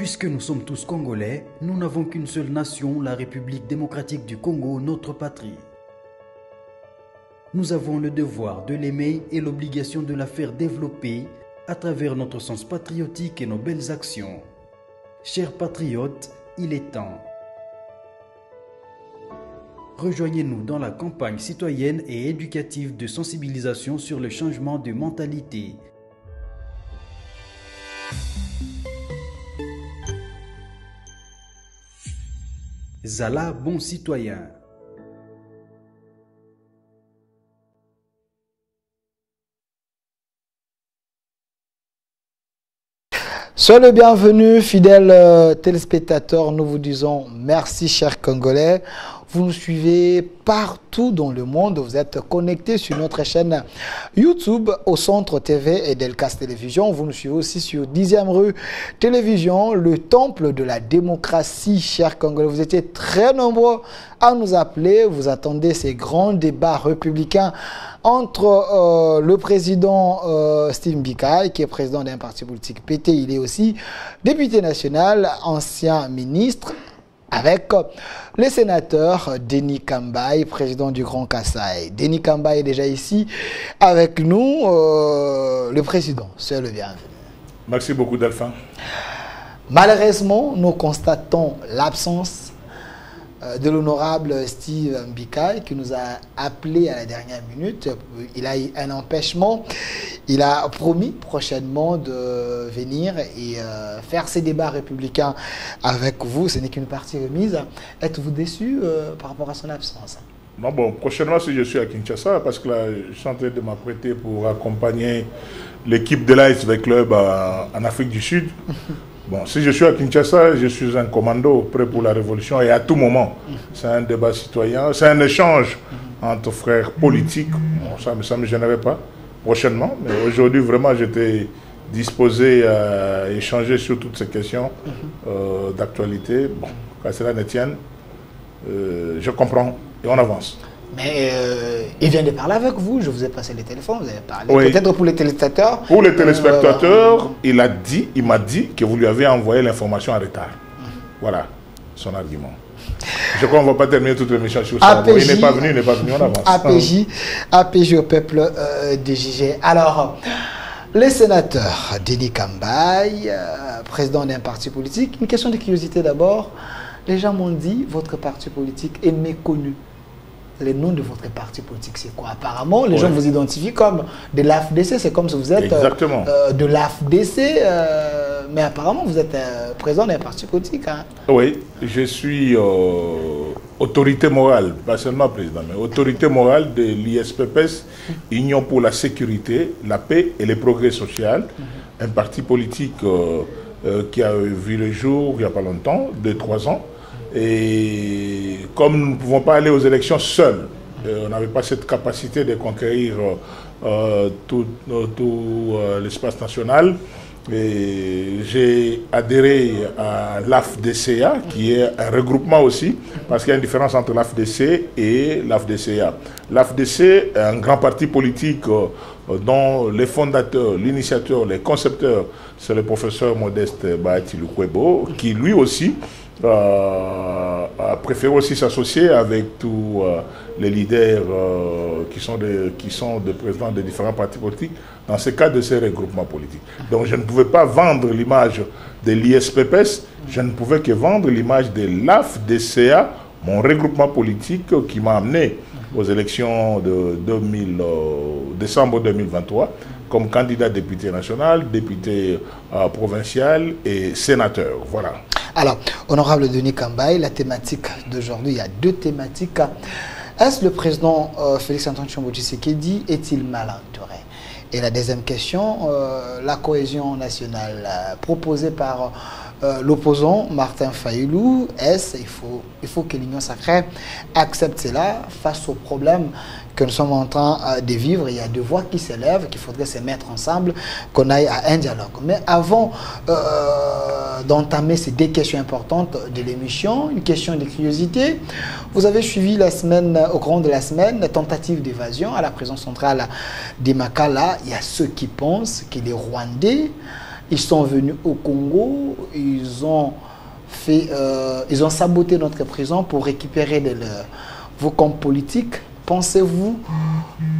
Puisque nous sommes tous Congolais, nous n'avons qu'une seule nation, la République démocratique du Congo, notre patrie. Nous avons le devoir de l'aimer et l'obligation de la faire développer à travers notre sens patriotique et nos belles actions. Chers patriotes, il est temps. Rejoignez-nous dans la campagne citoyenne et éducative de sensibilisation sur le changement de mentalité. Zala, bon citoyen. Soyez le bienvenu, fidèles téléspectateurs. Nous vous disons merci, chers Congolais. Vous nous suivez partout dans le monde. Vous êtes connectés sur notre chaîne YouTube au Centre TV et Delcas Télévision. Vous nous suivez aussi sur 10e rue Télévision, le temple de la démocratie, chers Congolais. Vous étiez très nombreux à nous appeler. Vous attendez ces grands débats républicains entre le président Steve Mbika, qui est président d'un parti politique PT. Il est aussi député national, ancien ministre, avec le sénateur Denis Kambaye, président du Grand Kasaï. Denis Kambaye est déjà ici avec nous. Le président, c'est le bienvenu. Merci beaucoup, Delphin. Malheureusement, nous constatons l'absence de l'honorable Steve Mbika, qui nous a appelé à la dernière minute. Il a eu un empêchement. Il a promis prochainement de venir et faire ses débats républicains avec vous. Ce n'est qu'une partie remise. Êtes-vous déçu par rapport à son absence? Non, bon, prochainement, si je suis à Kinshasa, parce que là, je suis en train de m'apprêter pour accompagner l'équipe de l'AS Club en Afrique du Sud. Bon, si je suis à Kinshasa, je suis un commando prêt pour la révolution et à tout moment. C'est un débat citoyen, c'est un échange entre frères politiques. Bon, ça ne me gênerait pas prochainement. Mais aujourd'hui, vraiment, j'étais disposé à échanger sur toutes ces questions d'actualité. Bon, qu'à cela ne tienne, je comprends et on avance. Mais il vient de parler avec vous, je vous ai passé les téléphones, vous avez parlé. Oui. Peut-être pour les téléspectateurs. Pour les téléspectateurs, il m'a dit que vous lui avez envoyé l'information en retard. Voilà son argument. Je crois qu'on ne va pas terminer toute l'émission sur ça. Il n'est pas venu, on avance. APJ au peuple DJG. Alors, les sénateurs, Denis Kambaye, président d'un parti politique, une question de curiosité d'abord. Les gens m'ont dit, votre parti politique est méconnu. Le nom de votre parti politique, c'est quoi? Apparemment, les gens vous identifient comme de l'AFDC. C'est comme si vous êtes de l'AFDC, mais apparemment, vous êtes président d'un parti politique. Hein? Oui, je suis autorité morale, pas seulement président, mais autorité morale de l'ISPPS, Union pour la sécurité, la paix et le progrès social, un parti politique qui a vu le jour il n'y a pas longtemps, 2-3 ans. Et comme nous ne pouvons pas aller aux élections seuls, on n'avait pas cette capacité de conquérir tout l'espace national. J'ai adhéré à l'AFDCA, qui est un regroupement aussi, parce qu'il y a une différence entre l'AFDC et l'AFDCA. L'AFDC est un grand parti politique dont les fondateurs, l'initiateur, les concepteurs, c'est le professeur Modeste Bahati Lukwebo, qui lui aussi a préféré aussi s'associer avec tous les leaders qui sont des présidents de différents partis politiques dans ce cas de ces regroupements politiques. Donc je ne pouvais pas vendre l'image de l'ISPPS, je ne pouvais que vendre l'image de l'AFDCA, mon regroupement politique qui m'a amené aux élections de décembre 2023 comme candidat député national, député provincial et sénateur. Voilà. Alors, honorable Denis Kambaye, la thématique d'aujourd'hui, il y a deux thématiques. Est-ce le président Félix-Antoine Tshisekedi est-il mal entouré? Et la deuxième question, la cohésion nationale proposée par l'opposant Martin Fayulu, il faut que l'Union sacrée accepte cela face aux problèmes que nous sommes en train de vivre. Il y a deux voix qui s'élèvent, qu'il faudrait se mettre ensemble, qu'on aille à un dialogue. Mais avant d'entamer ces deux questions importantes de l'émission, une question de curiosité. Vous avez suivi la semaine, au cours de la semaine, la tentative d'évasion à la prison centrale de Makala. Il y a ceux qui pensent que les Rwandais Ils sont venus au Congo, ils ont saboté notre prison pour récupérer vos comptes politiques. Pensez-vous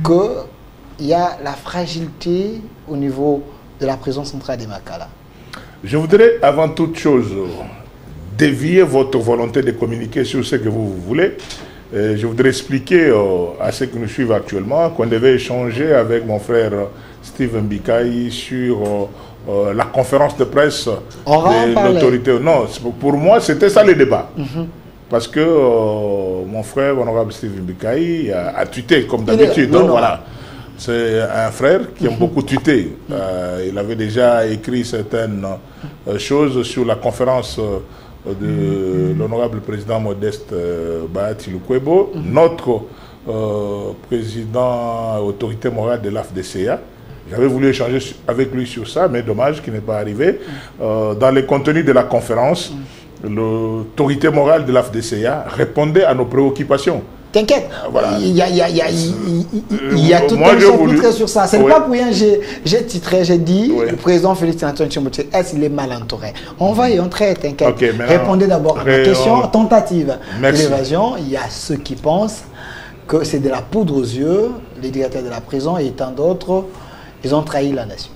qu'il y a la fragilité au niveau de la prison centrale de Makala? Je voudrais avant toute chose dévier votre volonté de communiquer sur ce que vous voulez. Je voudrais expliquer à ceux qui nous suivent actuellement qu'on devait échanger avec mon frère Steve Mbikai sur la conférence de presse de l'autorité. Non, pour moi, c'était ça le débat. Parce que mon frère, honorable Steve Mbikai, a tweeté comme d'habitude. Voilà. C'est un frère qui aime beaucoup tweeter. Il avait déjà écrit certaines choses sur la conférence de l'honorable président Modeste Bahati Lukwebo, notre président autorité morale de l'AFDCA. J'avais voulu échanger avec lui sur ça, mais dommage qu'il n'est pas arrivé. Dans les contenus de la conférence, l'autorité morale de l'AFDCA répondait à nos préoccupations. T'inquiète, voilà. Il y a tout un chapitre sur ça. C'est pas pour rien j'ai titré, j'ai dit, le président Félix Antoine Tshilombo, est-ce qu'il est mal entouré? On va y entrer, t'inquiète. Okay, répondez d'abord à la question tentative de l'évasion. Il y a ceux qui pensent que c'est de la poudre aux yeux, les directeurs de la prison et tant d'autres, ils ont trahi la nation.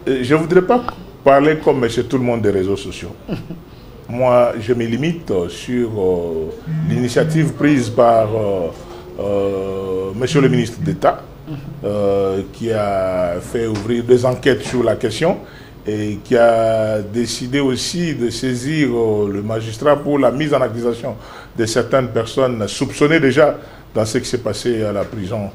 Je ne voudrais pas parler comme monsieur tout le monde des réseaux sociaux. Moi, je me limite sur l'initiative prise par monsieur le ministre d'État, qui a fait ouvrir 2 enquêtes sur la question et qui a décidé aussi de saisir le magistrat pour la mise en accusation de certaines personnes soupçonnées déjà dans ce qui s'est passé à la prison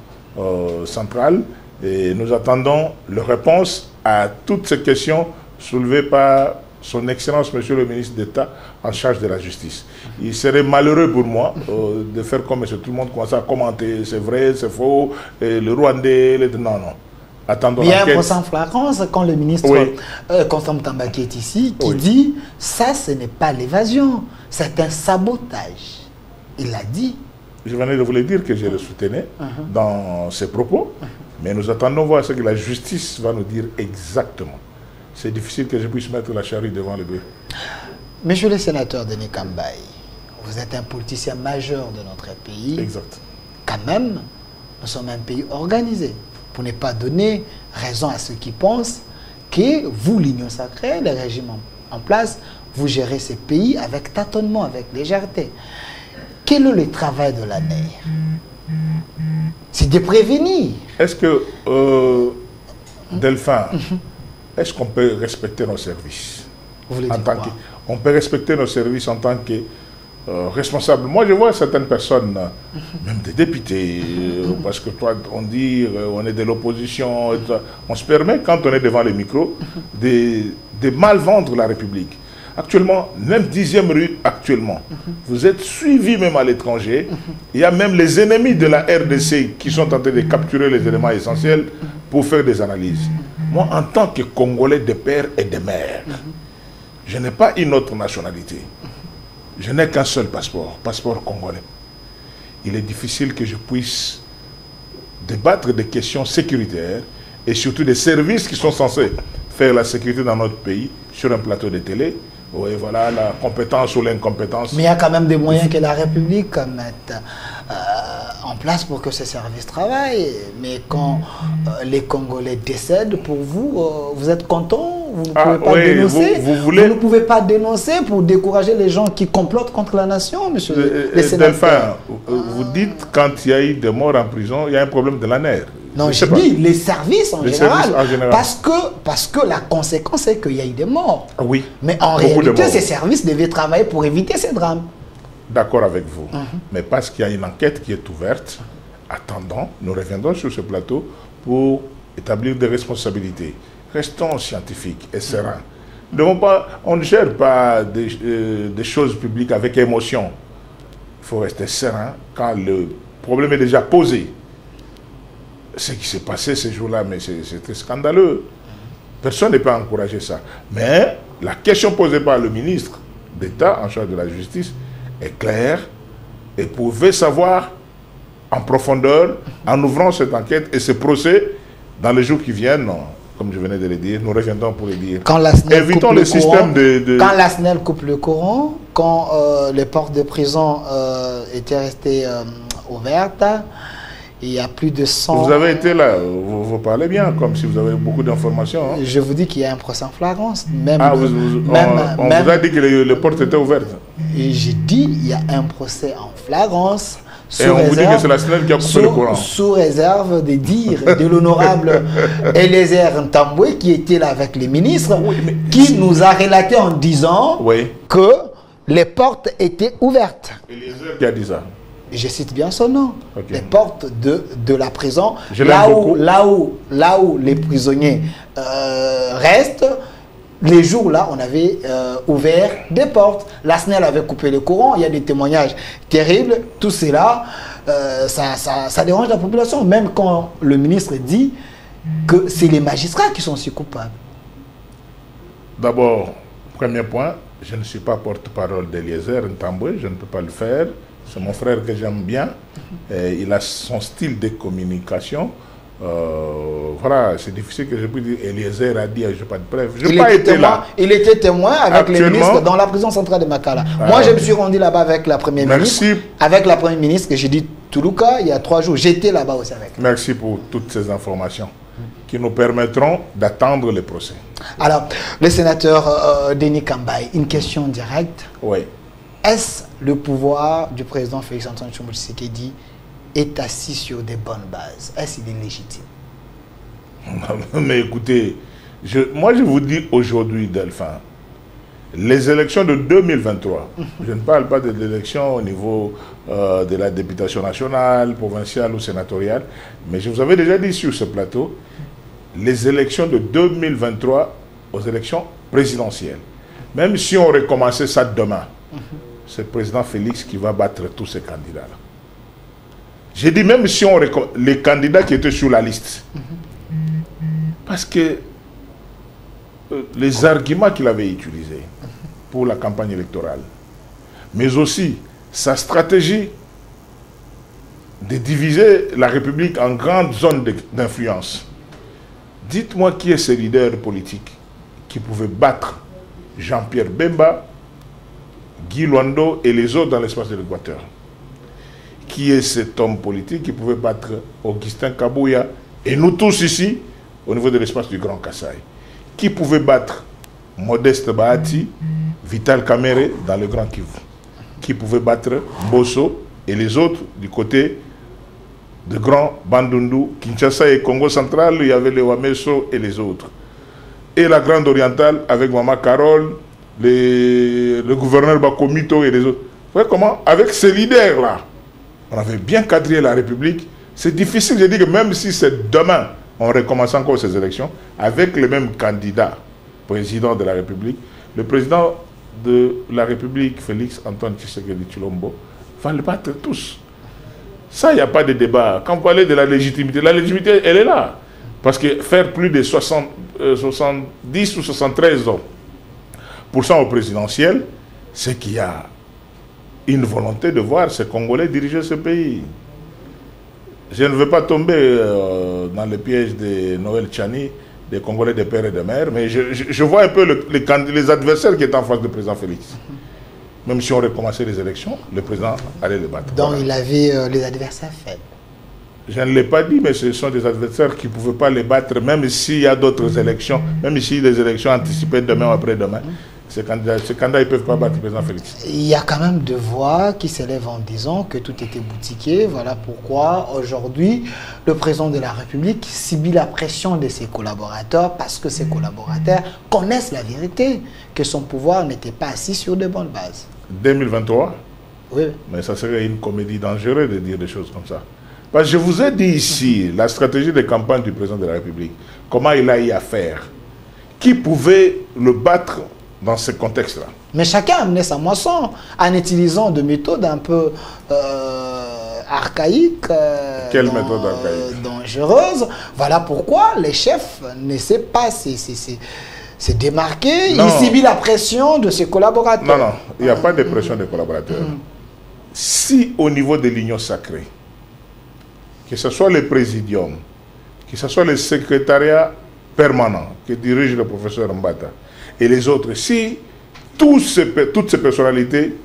centrale. Et nous attendons leur réponse à toutes ces questions soulevées par son Excellence, Monsieur le ministre d'État en charge de la justice. Il serait malheureux pour moi de faire comme Monsieur tout le monde commence à commenter, c'est vrai, c'est faux, le Rwandais, non. Attendons l'enquête. Il y a un procès en flagrance quand le ministre Constant Tambaki est ici, qui dit « ça, ce n'est pas l'évasion, c'est un sabotage ». Il l'a dit. Je venais de vous le dire que je le soutenais dans ses propos, mais nous attendons voir ce que la justice va nous dire exactement. C'est difficile que je puisse mettre la charrue devant le bœuf. Monsieur le sénateur Denis Kambaye, vous êtes un politicien majeur de notre pays. Exact. Quand même, nous sommes un pays organisé. Pour ne pas donner raison à ceux qui pensent que vous, l'Union sacrée, le régime en place, vous gérez ces pays avec tâtonnement, avec légèreté. Quel est le travail de la NER? C'est de prévenir. Est-ce que, Delphin, est-ce qu'on peut respecter nos services? Vous voulez dire quoi? On peut respecter nos services en tant que responsable. Moi, je vois certaines personnes, même des députés, parce que toi, on dit on est de l'opposition, on se permet, quand on est devant les micros, de mal vendre la République. Actuellement, même 10e rue, actuellement, vous êtes suivis même à l'étranger. Il y a même les ennemis de la RDC qui sont en train de capturer les éléments essentiels pour faire des analyses. Moi, en tant que Congolais de père et de mère, je n'ai pas une autre nationalité. Je n'ai qu'un seul passeport congolais. Il est difficile que je puisse débattre des questions sécuritaires et surtout des services qui sont censés faire la sécurité dans notre pays sur un plateau de télé. Oui, voilà, la compétence ou l'incompétence. Mais il y a quand même des moyens que la République mette en place pour que ces services travaillent. Mais quand les Congolais décèdent, pour vous, vous êtes content? Vous ne pouvez pas dénoncer? Vous ne pouvez pas dénoncer pour décourager les gens qui complotent contre la nation, monsieur le sénateur? Vous dites quand il y a eu des morts en prison, il y a un problème de la NER. Non, je dis les services en général. Parce que la conséquence, c'est qu'il y a eu des morts. Oui. Mais en réalité, ces services devaient travailler pour éviter ces drames. D'accord avec vous. Mais parce qu'il y a une enquête qui est ouverte, attendons, nous reviendrons sur ce plateau pour établir des responsabilités. Restons scientifiques et sereins. On ne gère pas des choses publiques avec émotion. Il faut rester serein quand le problème est déjà posé. Ce qui s'est passé ces jours-là, mais c'était scandaleux. Personne n'est pas encouragé ça. Mais la question posée par le ministre d'État en charge de la justice est claire et pouvait savoir en profondeur, en ouvrant cette enquête et ce procès, dans les jours qui viennent, comme je venais de le dire, nous reviendrons pour le dire. Quand la SNEL Évitons coupe le le système courant, quand la SNEL coupe le courant, quand les portes de prison étaient restées ouvertes, il y a plus de 100... Vous avez été là, vous parlez bien, comme si vous avez beaucoup d'informations. Hein. Je vous dis qu'il y a un procès en flagrance. Même on vous a dit que les portes étaient ouvertes. J'ai dit qu'il y a un procès en flagrance. Et on vous dit que c'est la SNEL qui a coupé le courant. Sous réserve des dires de l'honorable Eliezer Ntambwe, qui était là avec les ministres, qui nous a relaté en disant que les portes étaient ouvertes. Eliezer qui a dit ça? Je cite bien son nom. Les portes de la prison, là où les prisonniers restent, les jours-là, on avait ouvert des portes. La SNEL avait coupé le courant. Il y a des témoignages terribles. Tout cela, ça dérange la population. Même quand le ministre dit que c'est les magistrats qui sont si coupables. D'abord, premier point, je ne suis pas porte-parole d'Eliezer Ntambwe. Je ne peux pas le faire. C'est mon frère que j'aime bien. Il a son style de communication. Voilà, c'est difficile que je puisse dire. Eliezer a dit, je n'ai pas de preuve. Je n'ai pas été là. Il était témoin avec les ministres dans la prison centrale de Makala. Moi, je me suis rendu là-bas avec la première ministre. Avec la première ministre que j'ai dit Toulouka il y a 3 jours. J'étais là-bas aussi avec. Merci pour toutes ces informations qui nous permettront d'attendre le procès. Alors, le sénateur Denis Kambaye, une question directe. Oui. Est-ce le pouvoir du président Félix-Antoine Tshisekedi est assis sur des bonnes bases? Est-ce qu'il est légitime? Mais écoutez, moi je vous dis aujourd'hui, Delphin, les élections de 2023, je ne parle pas de l'élection au niveau de la députation nationale, provinciale ou sénatoriale, mais je vous avais déjà dit sur ce plateau, les élections de 2023 aux élections présidentielles, même si on recommençait ça demain, c'est le président Félix qui va battre tous ces candidats-là. J'ai dit même si on les candidats qui étaient sur la liste. Parce que les arguments qu'il avait utilisés pour la campagne électorale, mais aussi sa stratégie de diviser la République en grandes zones d'influence. Dites-moi qui est ce leader politique qui pouvait battre Jean-Pierre Bemba, Guy Luando et les autres dans l'espace de l'Équateur. Qui est cet homme politique qui pouvait battre Augustin Kabouya et nous tous ici au niveau de l'espace du Grand Kassai? Qui pouvait battre Modeste Bahati, Vital Kamere dans le Grand Kivu? Qui pouvait battre Bosso et les autres du côté de Grand Bandundu, Kinshasa et Congo central? Il y avait les Wameso et les autres. Et la Grande Orientale avec Mama Carole, le gouverneur Bakomito et les autres. Vous voyez comment? Avec ces leaders-là, on avait bien cadré la République. C'est difficile, je dis que même si c'est demain, on recommence encore ces élections, avec les mêmes candidats, président de la République, le président de la République, Félix-Antoine Tshisekedi Tshilombo, va le battre tous. Ça, il n'y a pas de débat. Quand vous parlez de la légitimité, elle est là. Parce que faire plus de 70 ou 73 ans au présidentiel, c'est qu'il y a une volonté de voir ces Congolais diriger ce pays. Je ne veux pas tomber dans le piège de Noël Tchani, des Congolais de père et de mère, mais je vois un peu les adversaires qui étaient en face du président Félix. Même si on recommençait les élections, le président allait les battre. Donc il avait les adversaires faibles. Je ne l'ai pas dit, mais ce sont des adversaires qui ne pouvaient pas les battre, même s'il y a d'autres élections, même si les élections anticipées demain ou après-demain. Ces candidats, ils ne peuvent pas battre le président Félix. Il y a quand même deux voix qui s'élèvent en disant que tout était boutiqué. Voilà pourquoi aujourd'hui, le président de la République subit la pression de ses collaborateurs parce que ses collaborateurs connaissent la vérité, que son pouvoir n'était pas assis sur de bonnes bases. 2023 ? Oui. Mais ça serait une comédie dangereuse de dire des choses comme ça. Parce que je vous ai dit ici, la stratégie de campagne du président de la République, comment il a eu à faire. Qui pouvait le battre dans ce contexte-là? Mais chacun amenait sa moisson en utilisant des méthodes un peu archaïques. Quelle méthode archaïque? Dangereuse. Voilà pourquoi les chefs ne savent pas se démarquer. Non. Il subit la pression de ses collaborateurs. Non, non, il n'y a pas de pression des collaborateurs. Si au niveau de l'Union sacrée, que ce soit le présidium, que ce soit le secrétariat permanent que dirige le professeur Mbata et les autres, si toutes ces personnalités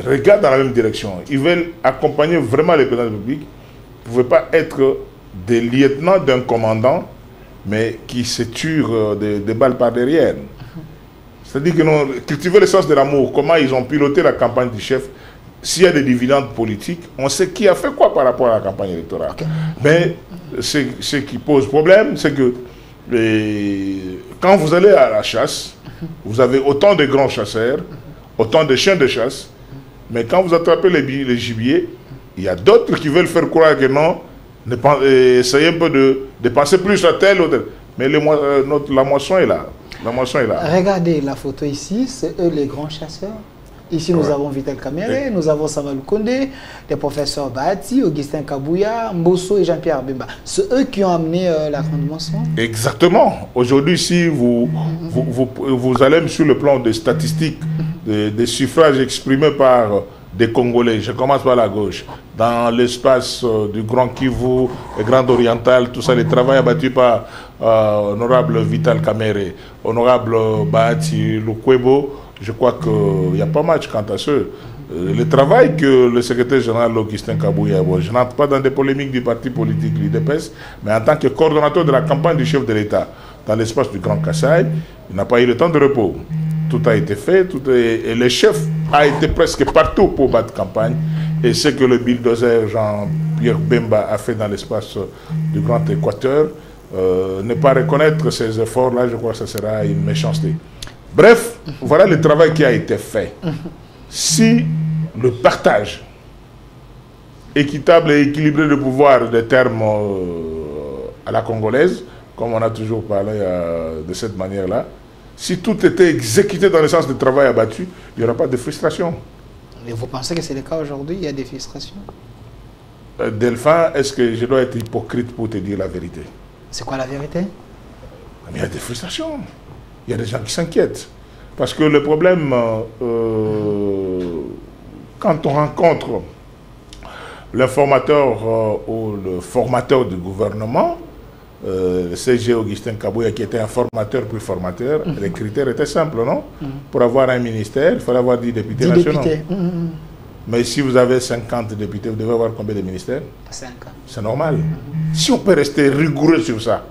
regardent dans la même direction, ils veulent accompagner vraiment les présidents de la République, vous ne pouvez pas être des lieutenants d'un commandant, mais qui se tuent des balles par derrière. C'est-à-dire que non, cultiver le sens de l'amour, comment ils ont piloté la campagne du chef, s'il y a des dividendes politiques, on sait qui a fait quoi par rapport à la campagne électorale. Okay. Mais ce qui pose problème, c'est que quand vous allez à la chasse, vous avez autant de grands chasseurs, autant de chiens de chasse, mais quand vous attrapez les gibiers, il y a d'autres qui veulent faire croire que non, essayez un peu de penser plus à tel ou tel. Mais la moisson est là. La moisson est là. Regardez la photo ici, c'est eux les grands chasseurs. Ici, nous avons Vital Kamerhe, nous avons Samuel Kondé, les professeurs Bahati, Augustin Kabouya, Mbosso et Jean-Pierre Bemba. C'est eux qui ont amené la grande moisson. Exactement. Aujourd'hui, si vous allez sur le plan des statistiques, des suffrages exprimés par des Congolais, je commence par la gauche, dans l'espace du Grand Kivu, le Grand Oriental, tout ça, le travail abattu par honorable Vital Kamerhe, honorable Bahati Lukwebo, je crois qu'il n'y a pas match quant à ce. Le travail que le secrétaire général Augustin Kabouya, je n'entre pas dans des polémiques du parti politique l'IDPS, mais en tant que coordonnateur de la campagne du chef de l'État dans l'espace du Grand Kassai, il n'a pas eu le temps de repos. Tout a été fait, et le chef a été presque partout pour battre campagne. Et ce que le bulldozer Jean-Pierre Bemba a fait dans l'espace du Grand Équateur, ne pas reconnaître ces efforts-là, je crois que ce sera une méchanceté. Bref, voilà le travail qui a été fait. Si le partage équitable et équilibré de pouvoir des termes à la congolaise, comme on a toujours parlé de cette manière-là, si tout était exécuté dans le sens du travail abattu, il n'y aura pas de frustration. Mais vous pensez que c'est le cas aujourd'hui? Il y a des frustrations? Delphin, est-ce que je dois être hypocrite pour te dire la vérité? C'est quoi la vérité? Mais il y a des frustrations. Il y a des gens qui s'inquiètent. Parce que le problème, quand on rencontre l'informateur ou le formateur du gouvernement, le CG Augustin Kabouya, qui était un formateur puis formateur, les critères étaient simples, non? Pour avoir un ministère, il fallait avoir 10 députés nationaux. Mais si vous avez 50 députés, vous devez avoir combien de ministères? 5. C'est normal. Si on peut rester rigoureux sur ça,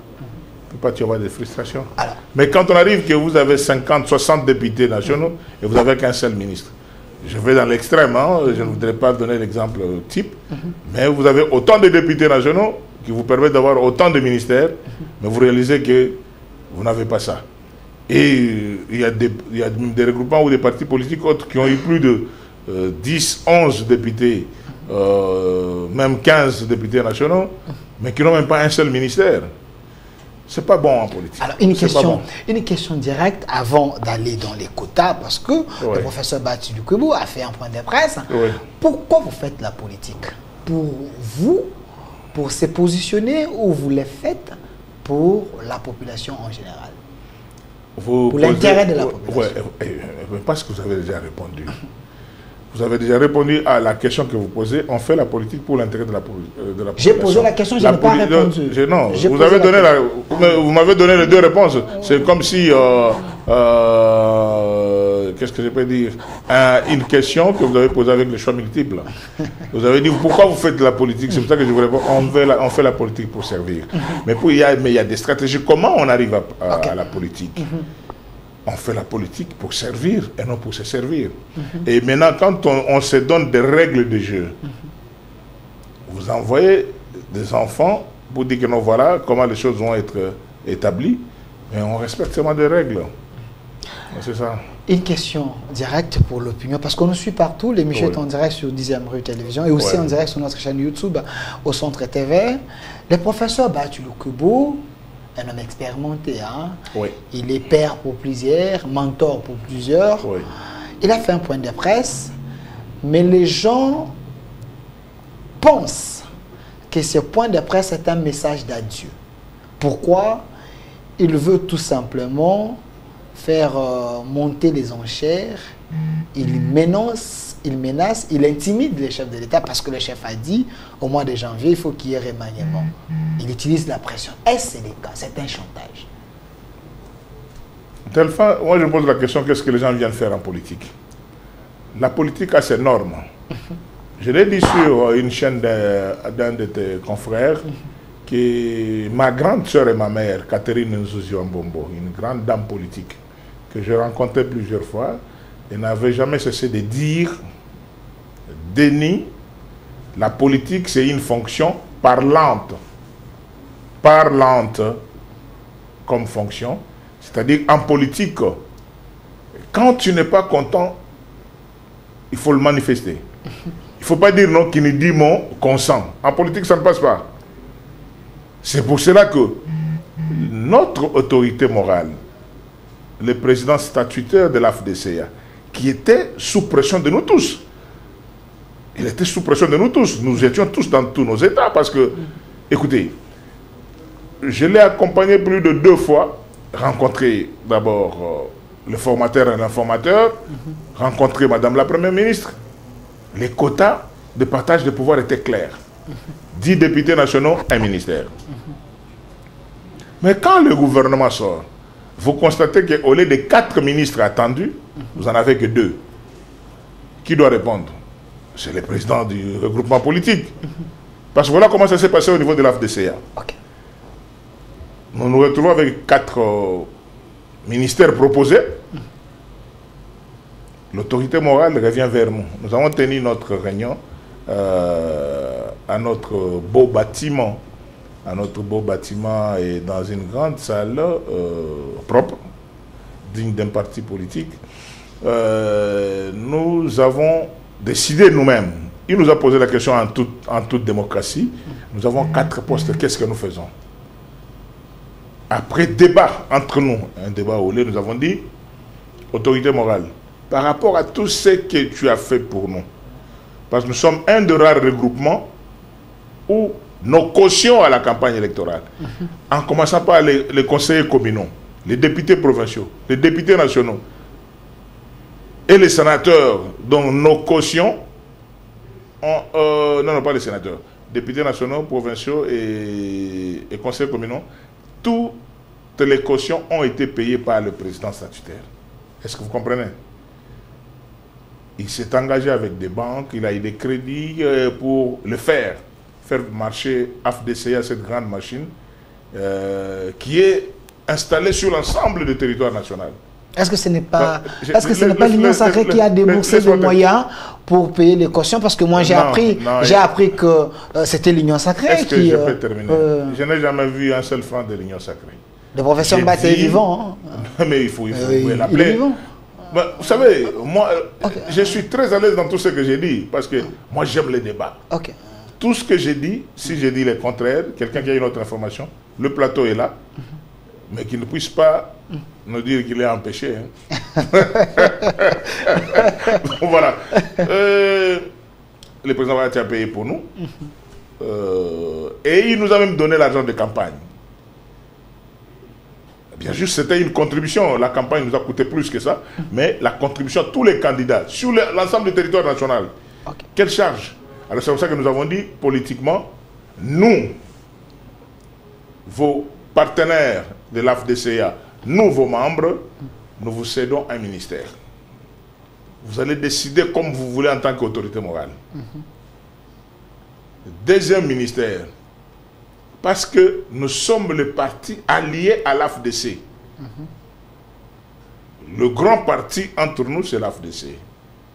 pas tu avoir des frustrations. Alors, mais quand on arrive que vous avez 50, 60 députés nationaux et vous n'avez qu'un seul ministre, je vais dans l'extrême, hein, je ne voudrais pas donner l'exemple type, mais vous avez autant de députés nationaux qui vous permettent d'avoir autant de ministères, mais vous réalisez que vous n'avez pas ça. Et il y a des regroupements ou des partis politiques autres qui ont eu plus de 10, 11 députés, même 15 députés nationaux, mais qui n'ont même pas un seul ministère. C'est pas bon en politique. Alors, une question directe avant d'aller dans les quotas, parce que le professeur Bahati Lukwebo a fait un point de presse. Pourquoi vous faites la politique? Pour vous, pour se positionner, ou vous les faites pour la population en général? Pour l'intérêt de la population. Parce que vous avez déjà répondu. Vous avez déjà répondu à la question que vous posez. On fait la politique pour l'intérêt de la population. J'ai posé la question, je n'ai pas répondu. Non, vous m'avez donné les deux réponses. C'est comme si, qu'est-ce que je peux dire, une question que vous avez posée avec les choix multiples. Vous avez dit, pourquoi vous faites de la politique? C'est pour ça que je vous réponds, on fait la politique pour servir. Mais il y a des stratégies. Comment on arrive à la politique? On fait la politique pour servir et non pour se servir. Et maintenant, quand on se donne des règles de jeu, vous envoyez des enfants pour dire que non, voilà comment les choses vont être établies, mais on respecte seulement des règles. C'est ça. Une question directe pour l'opinion, parce qu'on nous suit partout. L'émission est en direct sur 10e rue Télévision et aussi en direct sur notre chaîne YouTube au Centre TV. Le professeur Bahati Lukwebo, un homme expérimenté, hein? Il est père pour plusieurs, mentor pour plusieurs. Il a fait un point de presse, mais les gens pensent que ce point de presse est un message d'adieu. Pourquoi? Il veut tout simplement faire monter les enchères, il menace, il intimide les chefs de l'État parce que le chef a dit au mois de janvier, il faut qu'il y ait remaniement. Il utilise la pression. Est-ce le cas? C'est un chantage. Delphin, moi je pose la question, qu'est-ce que les gens viennent faire en politique? La politique a ses normes. Je l'ai dit sur une chaîne d'un de tes confrères, que ma grande sœur et ma mère, Catherine Nzouzi Mbombo, une grande dame politique, que j'ai rencontrée plusieurs fois, et n'avait jamais cessé de dire, déni, la politique c'est une fonction parlante. Parlante comme fonction. C'est-à-dire en politique, quand tu n'es pas content, il faut le manifester. Il ne faut pas dire non qui nous dit mon consent. En politique, ça ne passe pas. C'est pour cela que notre autorité morale, le président statutaire de l'AFDCA, qui était sous pression de nous tous, il était sous pression de nous tous. Nous étions tous dans tous nos états parce que, écoutez, je l'ai accompagné plus de 2 fois, rencontrer d'abord le formateur et l'informateur, rencontrer Madame la Première ministre. Les quotas de partage de pouvoir étaient clairs. 10 députés nationaux, un ministère. Mais quand le gouvernement sort, vous constatez qu'au lieu de 4 ministres attendus, vous n'en avez que 2. Qui doit répondre? C'est le président du regroupement politique. Parce que voilà comment ça s'est passé au niveau de l'AFDCA. Okay. Nous nous retrouvons avec 4 ministères proposés. L'autorité morale revient vers nous. Nous avons tenu notre réunion à notre beau bâtiment. À notre beau bâtiment et dans une grande salle propre, digne d'un parti politique. Nous avons décidé nous-mêmes. Il nous a posé la question en toute démocratie. Nous avons 4 postes. Qu'est-ce que nous faisons? Après débat entre nous, un débat au lait, nous avons dit, autorité morale, par rapport à tout ce que tu as fait pour nous, parce que nous sommes un de rares regroupements où nos cautions à la campagne électorale, en commençant par les conseillers communaux, les députés provinciaux, les députés nationaux et les sénateurs dont nos cautions, non, pas les sénateurs, députés nationaux, provinciaux et conseillers communaux, toutes les cautions ont été payées par le président statutaire. Est-ce que vous comprenez? Il s'est engagé avec des banques, il a eu des crédits pour le faire marcher AFDCA, cette grande machine qui est installée sur l'ensemble du territoire national. Est-ce que ce n'est pas, l'Union Sacrée qui a déboursé des moyens pour payer les cautions? Parce que moi j'ai appris que c'était l'Union Sacrée qui... Est-ce que je peux terminer? Je n'ai jamais vu un seul franc de l'Union Sacrée. Le professeur Mbaté est vivant. Hein? Mais il faut l'appeler. Vous savez, moi, je suis très à l'aise dans tout ce que j'ai dit, parce que moi j'aime les débats. Tout ce que j'ai dit, si j'ai dit le contraire, quelqu'un qui a une autre information, le plateau est là, mais qu'il ne puisse pas nous dire qu'il est empêché. Hein. Voilà. Le président Mbaté a payé pour nous, et il nous a même donné l'argent de campagne. Bien sûr, c'était une contribution. La campagne nous a coûté plus que ça, mais la contribution à tous les candidats sur l'ensemble du territoire national. Quelle charge? Alors c'est pour ça que nous avons dit, politiquement, nous, vos partenaires de l'AFDCA, nous, vos membres, nous vous cédons un ministère. Vous allez décider comme vous voulez en tant qu'autorité morale. Deuxième ministère, parce que nous sommes le parti allié à l'AFDC. Le grand parti entre nous, c'est l'AFDC.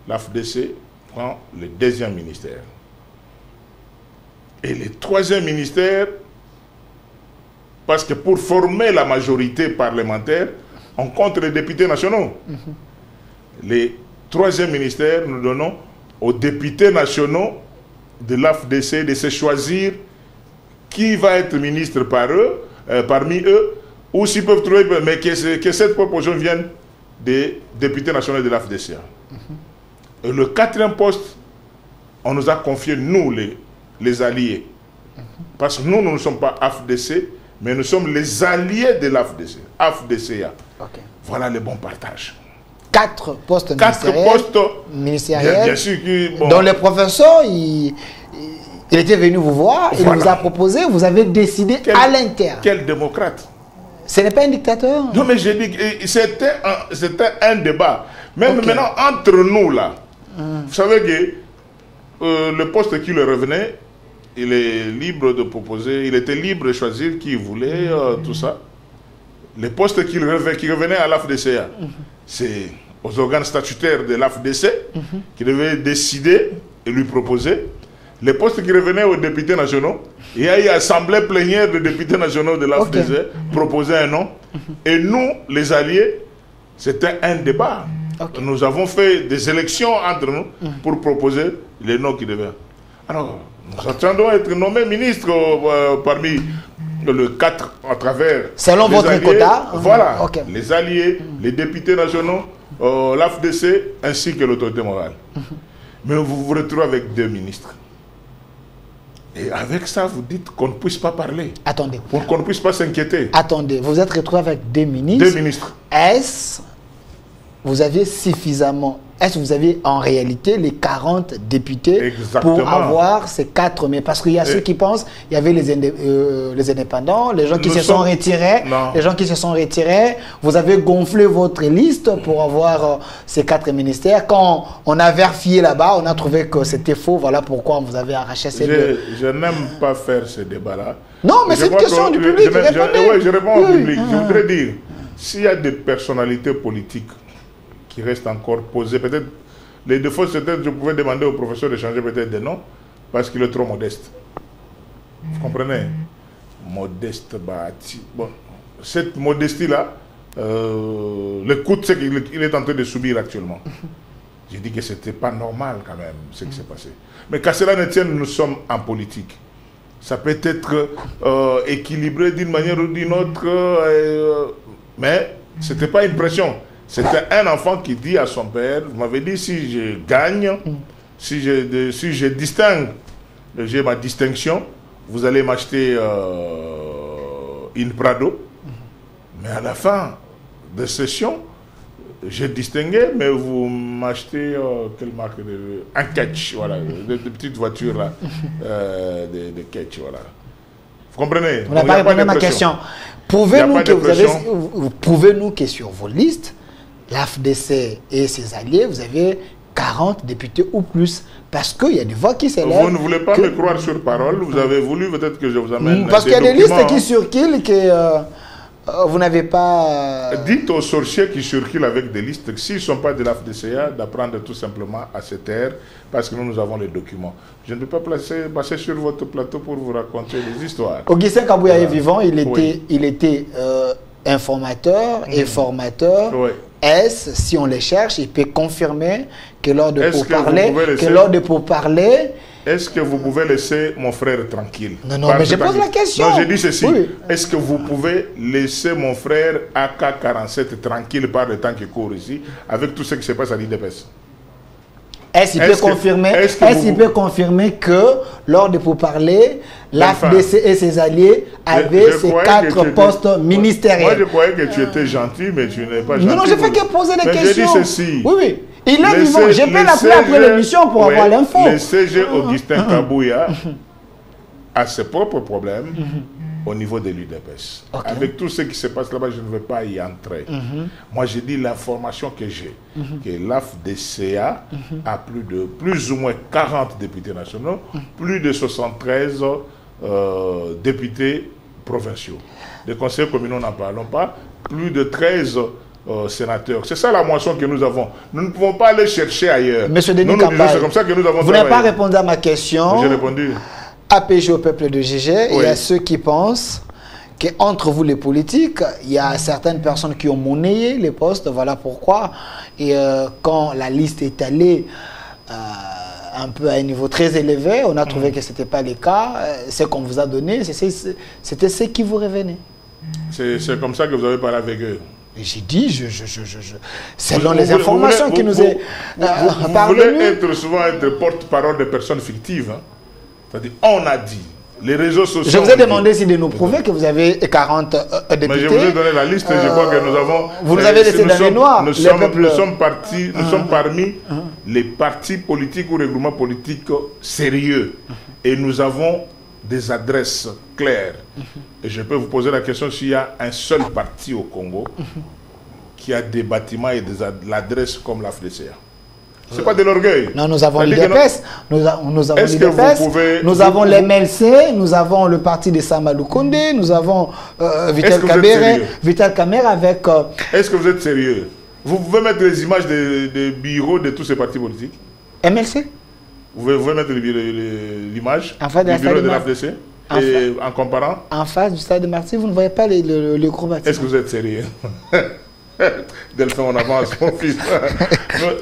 L'AFDC prend le deuxième ministère. Et le troisième ministère, parce que pour former la majorité parlementaire, on compte les députés nationaux. Le troisième ministère, nous donnons aux députés nationaux de l'AFDC de se choisir qui va être ministre parmi eux, ou s'ils peuvent trouver, mais que cette proposition vienne des députés nationaux de l'AFDCA. Et le quatrième poste, on nous a confié, nous, les alliés. Parce que nous ne sommes pas AFDC, mais nous sommes les alliés de l'AFDC, AFDCA. Voilà le bon partage. 4 postes 4 postes ministériels, bien sûr bon, dont le professeur, il était venu vous voir, il vous a proposé, vous avez décidé à l'interne. Quel démocrate? Ce n'est pas un dictateur? Non, mais j'ai dit que c'était un débat. Même maintenant, entre nous, là, vous savez que le poste qui lui revenait, il est libre de proposer, il était libre de choisir qui il voulait, tout ça. Les postes qui revenaient à l'AFDCA, c'est aux organes statutaires de l'AFDC qui devaient décider et lui proposer. Les postes qui revenaient aux députés nationaux, il y a eu assemblée plénière de députés nationaux de l'AFDC, proposer un nom. Et nous, les alliés, c'était un débat. Nous avons fait des élections entre nous pour proposer les noms qui devaient. Alors, nous attendons à être nommés ministres parmi le 4 à travers. Selon votre alliés, quota. Voilà, les alliés, les députés nationaux, l'AFDC ainsi que l'autorité morale. Mais vous vous retrouvez avec 2 ministres. Et avec ça, vous dites qu'on ne puisse pas parler. Attendez. Pour qu'on ne puisse pas s'inquiéter. Attendez, vous êtes retrouvé avec 2 ministres. 2 ministres. Est-ce vous avez suffisamment, est-ce que vous avez en réalité les 40 députés pour avoir ces 4 mais parce qu'il y a ceux qui pensent, il y avait les indépendants, les gens qui se sont retirés, vous avez gonflé votre liste pour avoir ces 4 ministères. Quand on a vérifié là-bas, on a trouvé que c'était faux, voilà pourquoi vous avez arraché ces 2. Je n'aime pas faire ce débat-là. Non, mais c'est une question du public. Oui, je réponds au public. Je voudrais dire, s'il y a des personnalités politiques qui restent encore posées, peut-être, les défauts, peut-être, je pouvais demander au professeur de changer peut-être des noms, parce qu'il est trop modeste. Vous comprenez? Modeste, bon, cette modestie-là, le coût, c'est qu'il est en train de subir actuellement. J'ai dit que ce n'était pas normal quand même, ce qui s'est passé. Mais qu'à cela ne tienne, nous sommes en politique. Ça peut être équilibré d'une manière ou d'une autre, mais ce n'était pas une pression. C'était un enfant qui dit à son père, vous m'avez dit si je gagne, si je distingue, j'ai ma distinction, vous allez m'acheter une Prado. Mais à la fin de session, j'ai distingué, mais vous m'achetez quelle marque un Catch, voilà, de petites voitures là, de Catch, voilà. Vous comprenez? Vous n'avez pas répondu à ma question. Prouvez-nous que sur vos listes, l'AFDC et ses alliés, vous avez 40 députés ou plus. Parce qu'il y a des voix qui s'élèvent. Vous ne voulez pas me croire sur parole. Vous avez voulu peut-être que je vous amène parce qu'il y a des listes qui circulent que vous n'avez pas... Dites aux sorciers qui circulent avec des listes, s'ils ne sont pas de l'AFDCA, d'apprendre tout simplement à se taire, parce que nous avons les documents. Je ne peux pas passer sur votre plateau pour vous raconter des histoires. Augustin Kabouya est vivant, il était informateur et formateur. Oui. Est-ce, si on les cherche, il peut confirmer que lors de pourparlers, est-ce que vous pouvez laisser mon frère tranquille? Non, mais je pose la question. Non, je dis ceci. Oui. Est-ce que vous pouvez laisser mon frère AK-47 tranquille par le temps qui court ici, avec tout ce qui se passe à l'IDPS? Est-ce qu'il peut confirmer que lors de pourparlers, l'AFDC et ses alliés avaient ces 4 postes ministériels? Moi, je croyais que tu étais gentil, mais tu n'es pas gentil. Non, je fais que poser des questions. Je dis ceci. Oui. Il est vivant. Je peux l'appeler après l'émission pour avoir l'info. Le CG Augustin Kabouya a ses propres problèmes au niveau de l'UDPS. Avec tout ce qui se passe là-bas, je ne vais pas y entrer. Moi, j'ai dit l'information que j'ai, que l'AFDCA a plus ou moins 40 députés nationaux, plus de 73 députés provinciaux. Les conseillers communaux, n'en parlons pas, plus de 13 sénateurs. C'est ça la moisson que nous avons. Nous ne pouvons pas aller chercher ailleurs. Monsieur Denis Kambaye, c'est comme ça que nous avons vous n'avez pas répondu à ma question. J'ai répondu. APG au peuple de GG, il y a ceux qui pensent qu'entre vous les politiques, il y a certaines personnes qui ont monnayé les postes, voilà pourquoi. Et quand la liste est allée un peu à un niveau très élevé, on a trouvé que ce n'était pas le cas. Ce qu'on vous a donné, c'était ce qui vous revenait. C'est comme ça que vous avez parlé avec eux. J'ai dit, selon les informations qui nous est parvenues. Vous voulez souvent être porte-parole de personnes fictives. Hein? C'est-à-dire, on a dit. Les réseaux sociaux. Je vous ai demandé si de nous prouver que vous avez 40 députés. Mais je vous ai donné la liste, je crois que nous avons... Vous nous avez laissé dans les noirs. Nous sommes parmi les partis politiques ou regroupements politiques sérieux. Et nous avons des adresses claires. Et je peux vous poser la question s'il y a un seul parti au Congo qui a des bâtiments et de l'adresse comme la FDCA. Ce n'est pas de l'orgueil. Non, nous avons l'IDPS, nous avons l'MLC, nous avons le parti de Samalou Kondé, nous avons Vital Kamerhe avec... Est-ce que vous êtes sérieux? Vous pouvez mettre les images des bureaux de tous ces partis politiques? MLC? Vous pouvez mettre l'image du bureau de la FDC en comparant? En face du stade de Martyrs, vous ne voyez pas le gros bâtiment. Est-ce que vous êtes sérieux? Delphin, on avance, mon fils.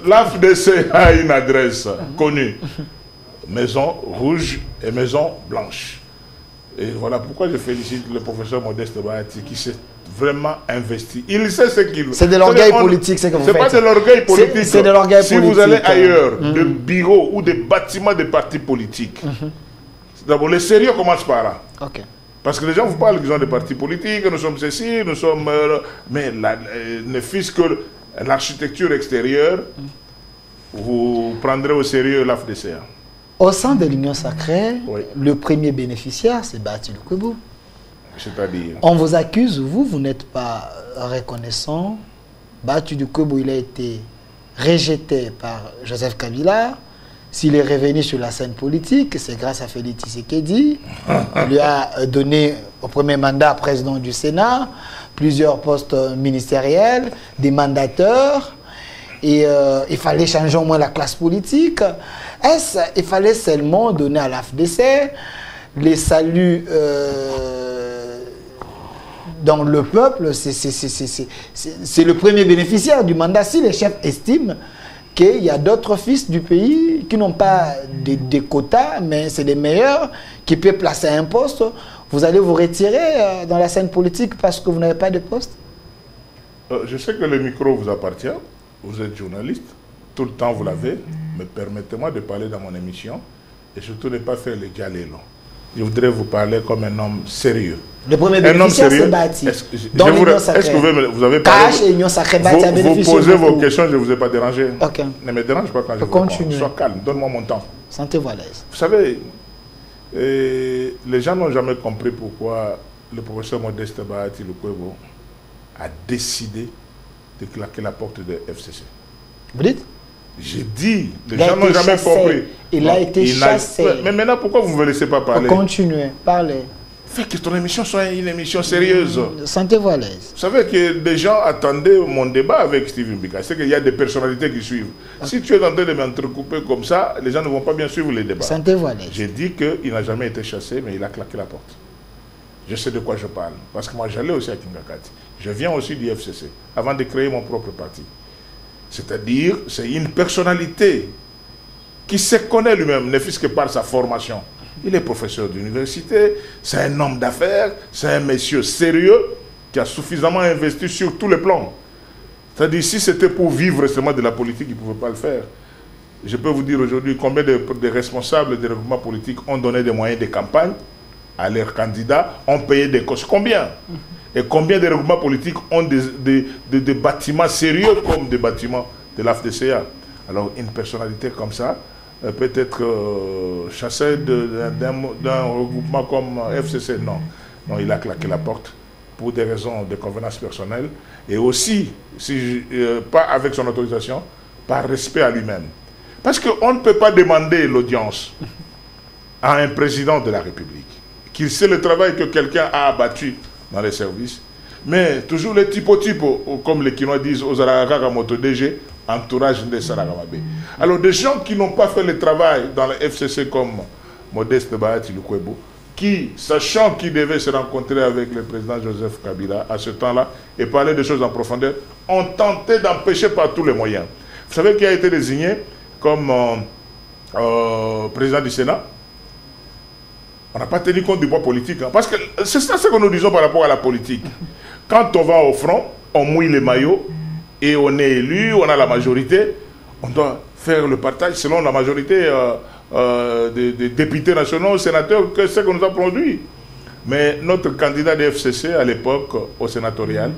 L'AFDC a une adresse connue. Maison rouge et maison blanche. Et voilà pourquoi je félicite le professeur Modeste Bahati qui s'est vraiment investi. Il sait ce qu'il... C'est de l'orgueil politique, c'est que vous faites. C'est pas de l'orgueil politique. C'est de l'orgueil politique. Si vous allez ailleurs, de bureaux ou des bâtiments des partis politiques, d'abord, le sérieux commence par là. Ok. Parce que les gens vous parlent qu'ils ont des partis politiques, nous sommes ceci, nous sommes... mais ne fût-ce que l'architecture extérieure, vous prendrez au sérieux l'AFDCA. Au sein de l'Union sacrée, le premier bénéficiaire, c'est Bahati Lukwebo. C'est-à-dire... On vous accuse, vous n'êtes pas reconnaissant. Bahati Lukwebo, il a été rejeté par Joseph Kabila. S'il est revenu sur la scène politique, c'est grâce à Félix Tshisekedi. Il lui a donné au premier mandat président du Sénat, plusieurs postes ministériels, des mandateurs. Et il fallait changer au moins la classe politique. Il fallait seulement donner à l'AFDC les saluts dans le peuple. C'est le premier bénéficiaire du mandat. Si les chefs estiment qu'il y a d'autres fils du pays qui n'ont pas des quotas, mais c'est les meilleurs, qui peuvent placer un poste, vous allez vous retirer dans la scène politique parce que vous n'avez pas de poste? Je sais que le micro vous appartient, vous êtes journaliste, tout le temps vous l'avez, mais permettez-moi de parler dans mon émission et surtout ne pas faire les galélos. Je voudrais vous parler comme un homme sérieux. Le premier bénéficiaire, c'est Bahati. Dans l'Union sacrée. Est-ce que vous avez parlé? Cash et Union sacrée, Bahati a bénéficié. Vous posez vos questions, je ne vous ai pas dérangé. Ok. Ne me dérange pas quand je vous continue. Sois calme, donne-moi mon temps. Sentez-vous à l'aise. Vous savez, les gens n'ont jamais compris pourquoi le professeur Modeste Bahati Lukwebo a décidé de claquer la porte de FCC. Vous dites? J'ai dit, les gens n'ont jamais compris. Il a été chassé. Mais maintenant, pourquoi vous ne me laissez pas parler? Continuez, parlez. Faites que ton émission soit une émission sérieuse. Sentez-vous à l'aise. Vous savez que des gens attendaient mon débat avec Steven Bika. C'est qu'il y a des personnalités qui suivent. Si tu es en train de m'entrecouper comme ça, les gens ne vont pas bien suivre les débats. Sentez-vous à l'aise. J'ai dit qu'il n'a jamais été chassé, mais il a claqué la porte. Je sais de quoi je parle. Parce que moi, j'allais aussi à Kingakati. Je viens aussi du FCC, avant de créer mon propre parti. C'est-à-dire, c'est une personnalité qui se connaît lui-même, ne fût-ce que par sa formation. Il est professeur d'université, c'est un homme d'affaires, c'est un monsieur sérieux qui a suffisamment investi sur tous les plans. C'est-à-dire, si c'était pour vivre seulement de la politique, il ne pouvait pas le faire. Je peux vous dire aujourd'hui combien de responsables des regroupements politiques ont donné des moyens de campagne à leurs candidats, ont payé des causes. Combien? Et combien de regroupements politiques ont des bâtiments sérieux comme des bâtiments de l'AFDCA? Alors, une personnalité comme ça peut être chassée d'un regroupement comme FCC. Non. Non, il a claqué la porte pour des raisons de convenance personnelle et aussi, pas avec son autorisation, par respect à lui-même. Parce qu'on ne peut pas demander l'audience à un président de la République, qu'il sait le travail que quelqu'un a abattu dans les services, mais toujours les types, comme les Kinois disent, aux Aragaka Moto DG, entourage de Saragamabe. Alors des gens qui n'ont pas fait le travail dans le FCC comme Modeste Bahati Lukwebo, qui, sachant qu'ils devaient se rencontrer avec le président Joseph Kabila à ce temps-là et parler de choses en profondeur, ont tenté d'empêcher par tous les moyens. Vous savez qui a été désigné comme président du Sénat? On n'a pas tenu compte du poids politique. Hein, parce que c'est ça ce que nous disons par rapport à la politique. Quand on va au front, on mouille les maillots et on est élu, on a la majorité. On doit faire le partage selon la majorité des députés nationaux, sénateurs, que c'est qu'on nous a produit. Mais notre candidat de FCC à l'époque, au sénatorial,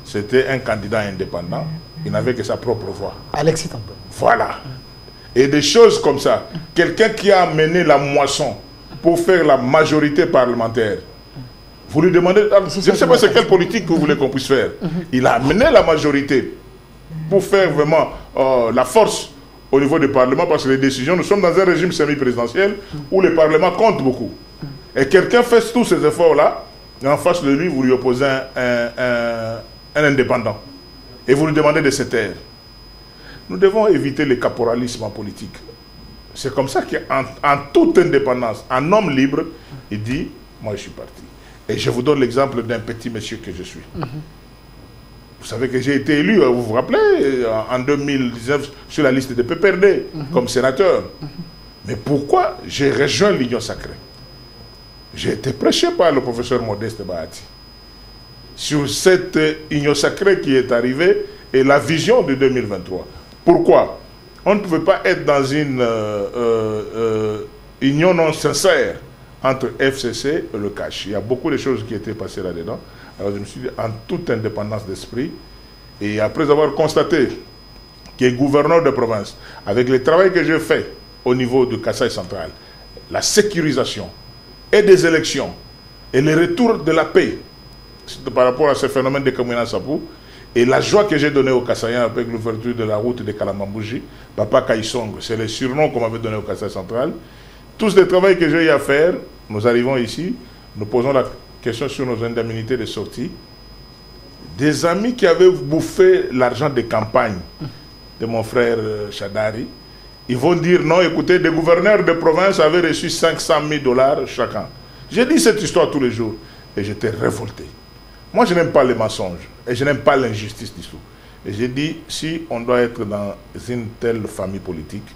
c'était un candidat indépendant. Il n'avait que sa propre voix. Alexis Tambon. Voilà. Et des choses comme ça. Quelqu'un qui a mené la moisson pour faire la majorité parlementaire. Vous lui demandez, je ne sais pas c'est quelle politique que vous voulez qu'on puisse faire. Il a mené la majorité pour faire vraiment la force au niveau du Parlement, parce que les décisions, nous sommes dans un régime semi-présidentiel où le Parlement compte beaucoup. Et quelqu'un fait tous ces efforts-là, et en face de lui, vous lui opposez un indépendant. Et vous lui demandez de se taire. Nous devons éviter le caporalisme en politique. C'est comme ça qu'en toute indépendance, un homme libre, il dit, moi je suis parti. Et je vous donne l'exemple d'un petit monsieur que je suis. Vous savez que j'ai été élu, vous vous rappelez, en 2019, sur la liste de PPRD, comme sénateur. Mais pourquoi j'ai rejoint l'Union Sacrée? J'ai été prêché par le professeur Modeste Bahati sur cette Union Sacrée qui est arrivée et la vision de 2023. Pourquoi? On ne pouvait pas être dans une union non sincère entre FCC et le CACH. Il y a beaucoup de choses qui étaient passées là-dedans. Alors je me suis dit, en toute indépendance d'esprit, et après avoir constaté qu'il est gouverneur de province, avec le travail que j'ai fait au niveau du Kasaï central, la sécurisation et des élections, et le retour de la paix par rapport à ce phénomène de Kamina Sapou, et la joie que j'ai donnée aux Kassaïens avec l'ouverture de la route de Kalamambouji, Papa Kaïsong, c'est le surnom qu'on m'avait donné au Kasaï central. Tout ce travail que j'ai eu à faire, nous arrivons ici, nous posons la question sur nos indemnités de sortie. Des amis qui avaient bouffé l'argent de campagne de mon frère Chadari, ils vont dire non, écoutez, des gouverneurs de province avaient reçu 500 000 $ chacun. J'ai dit cette histoire tous les jours et j'étais révolté. Moi, je n'aime pas les mensonges et je n'aime pas l'injustice du tout. Et j'ai dit, si on doit être dans une telle famille politique,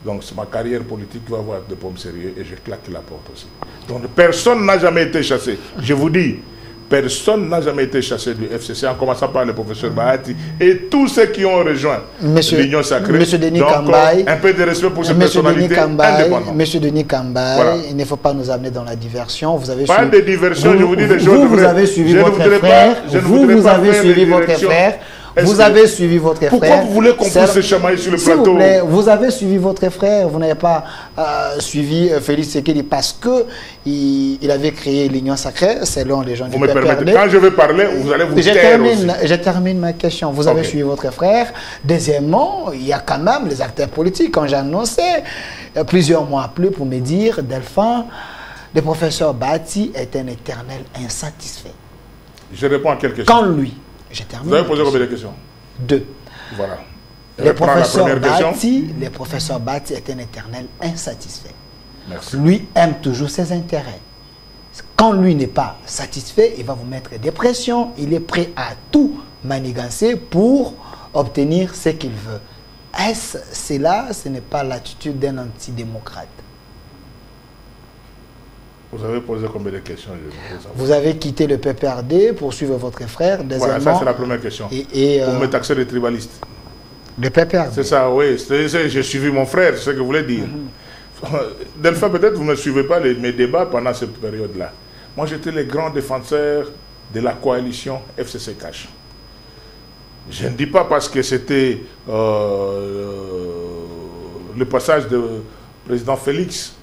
donc ma carrière politique va avoir des pommes sérieuses et je claque la porte aussi. Donc personne n'a jamais été chassé. Je vous dis, personne n'a jamais été chassé du FCC, en commençant par le professeur Bahati et tous ceux qui ont rejoint l'Union Sacrée. Monsieur Denis donc, Kambaye, un peu de respect pour ces personnalités indépendantes. Monsieur Denis Kambaye, voilà. Il ne faut pas nous amener dans la diversion. Vous avez pas de diversion, je vous dis des choses. Vous avez suivi votre frère. Vous avez suivi votre frère. Vous avez suivi votre frère. Pourquoi vous voulez qu'on puisse se chamailler sur le plateau? S'il vous plaît, vous avez suivi votre frère. Vous n'avez pas suivi Félix Sekedi parce qu'il avait créé l'Union Sacrée, selon les gens du PPRD. Vous me permettez, quand je vais parler, vous allez vous taire aussi. Je termine ma question. Vous avez suivi votre frère. Deuxièmement, il y a quand même les acteurs politiques. Quand j'ai annoncé plusieurs mois plus pour me dire, Delphin, le professeur Bahati est un éternel insatisfait. Je réponds à quelques questions. Quand lui... Vous avez posé combien de questions? 2. Voilà. Le professeur Bahati est un éternel insatisfait. Merci. Lui aime toujours ses intérêts. Quand lui n'est pas satisfait, il va vous mettre des pressions. Il est prêt à tout manigancer pour obtenir ce qu'il veut. Est-ce cela? Ce n'est pas l'attitude d'un antidémocrate. Vous avez posé combien de questions? Vous avez quitté le PPRD pour suivre votre frère. Voilà, ça c'est la première question. Pour me taxer de tribaliste. Le PPRD. C'est ça, oui. J'ai suivi mon frère, c'est ce que vous voulez dire. Delphin, peut-être vous ne suivez pas mes débats pendant cette période-là. Moi, j'étais le grand défenseur de la coalition FCC Cash. Je ne dis pas parce que c'était le passage du président Félix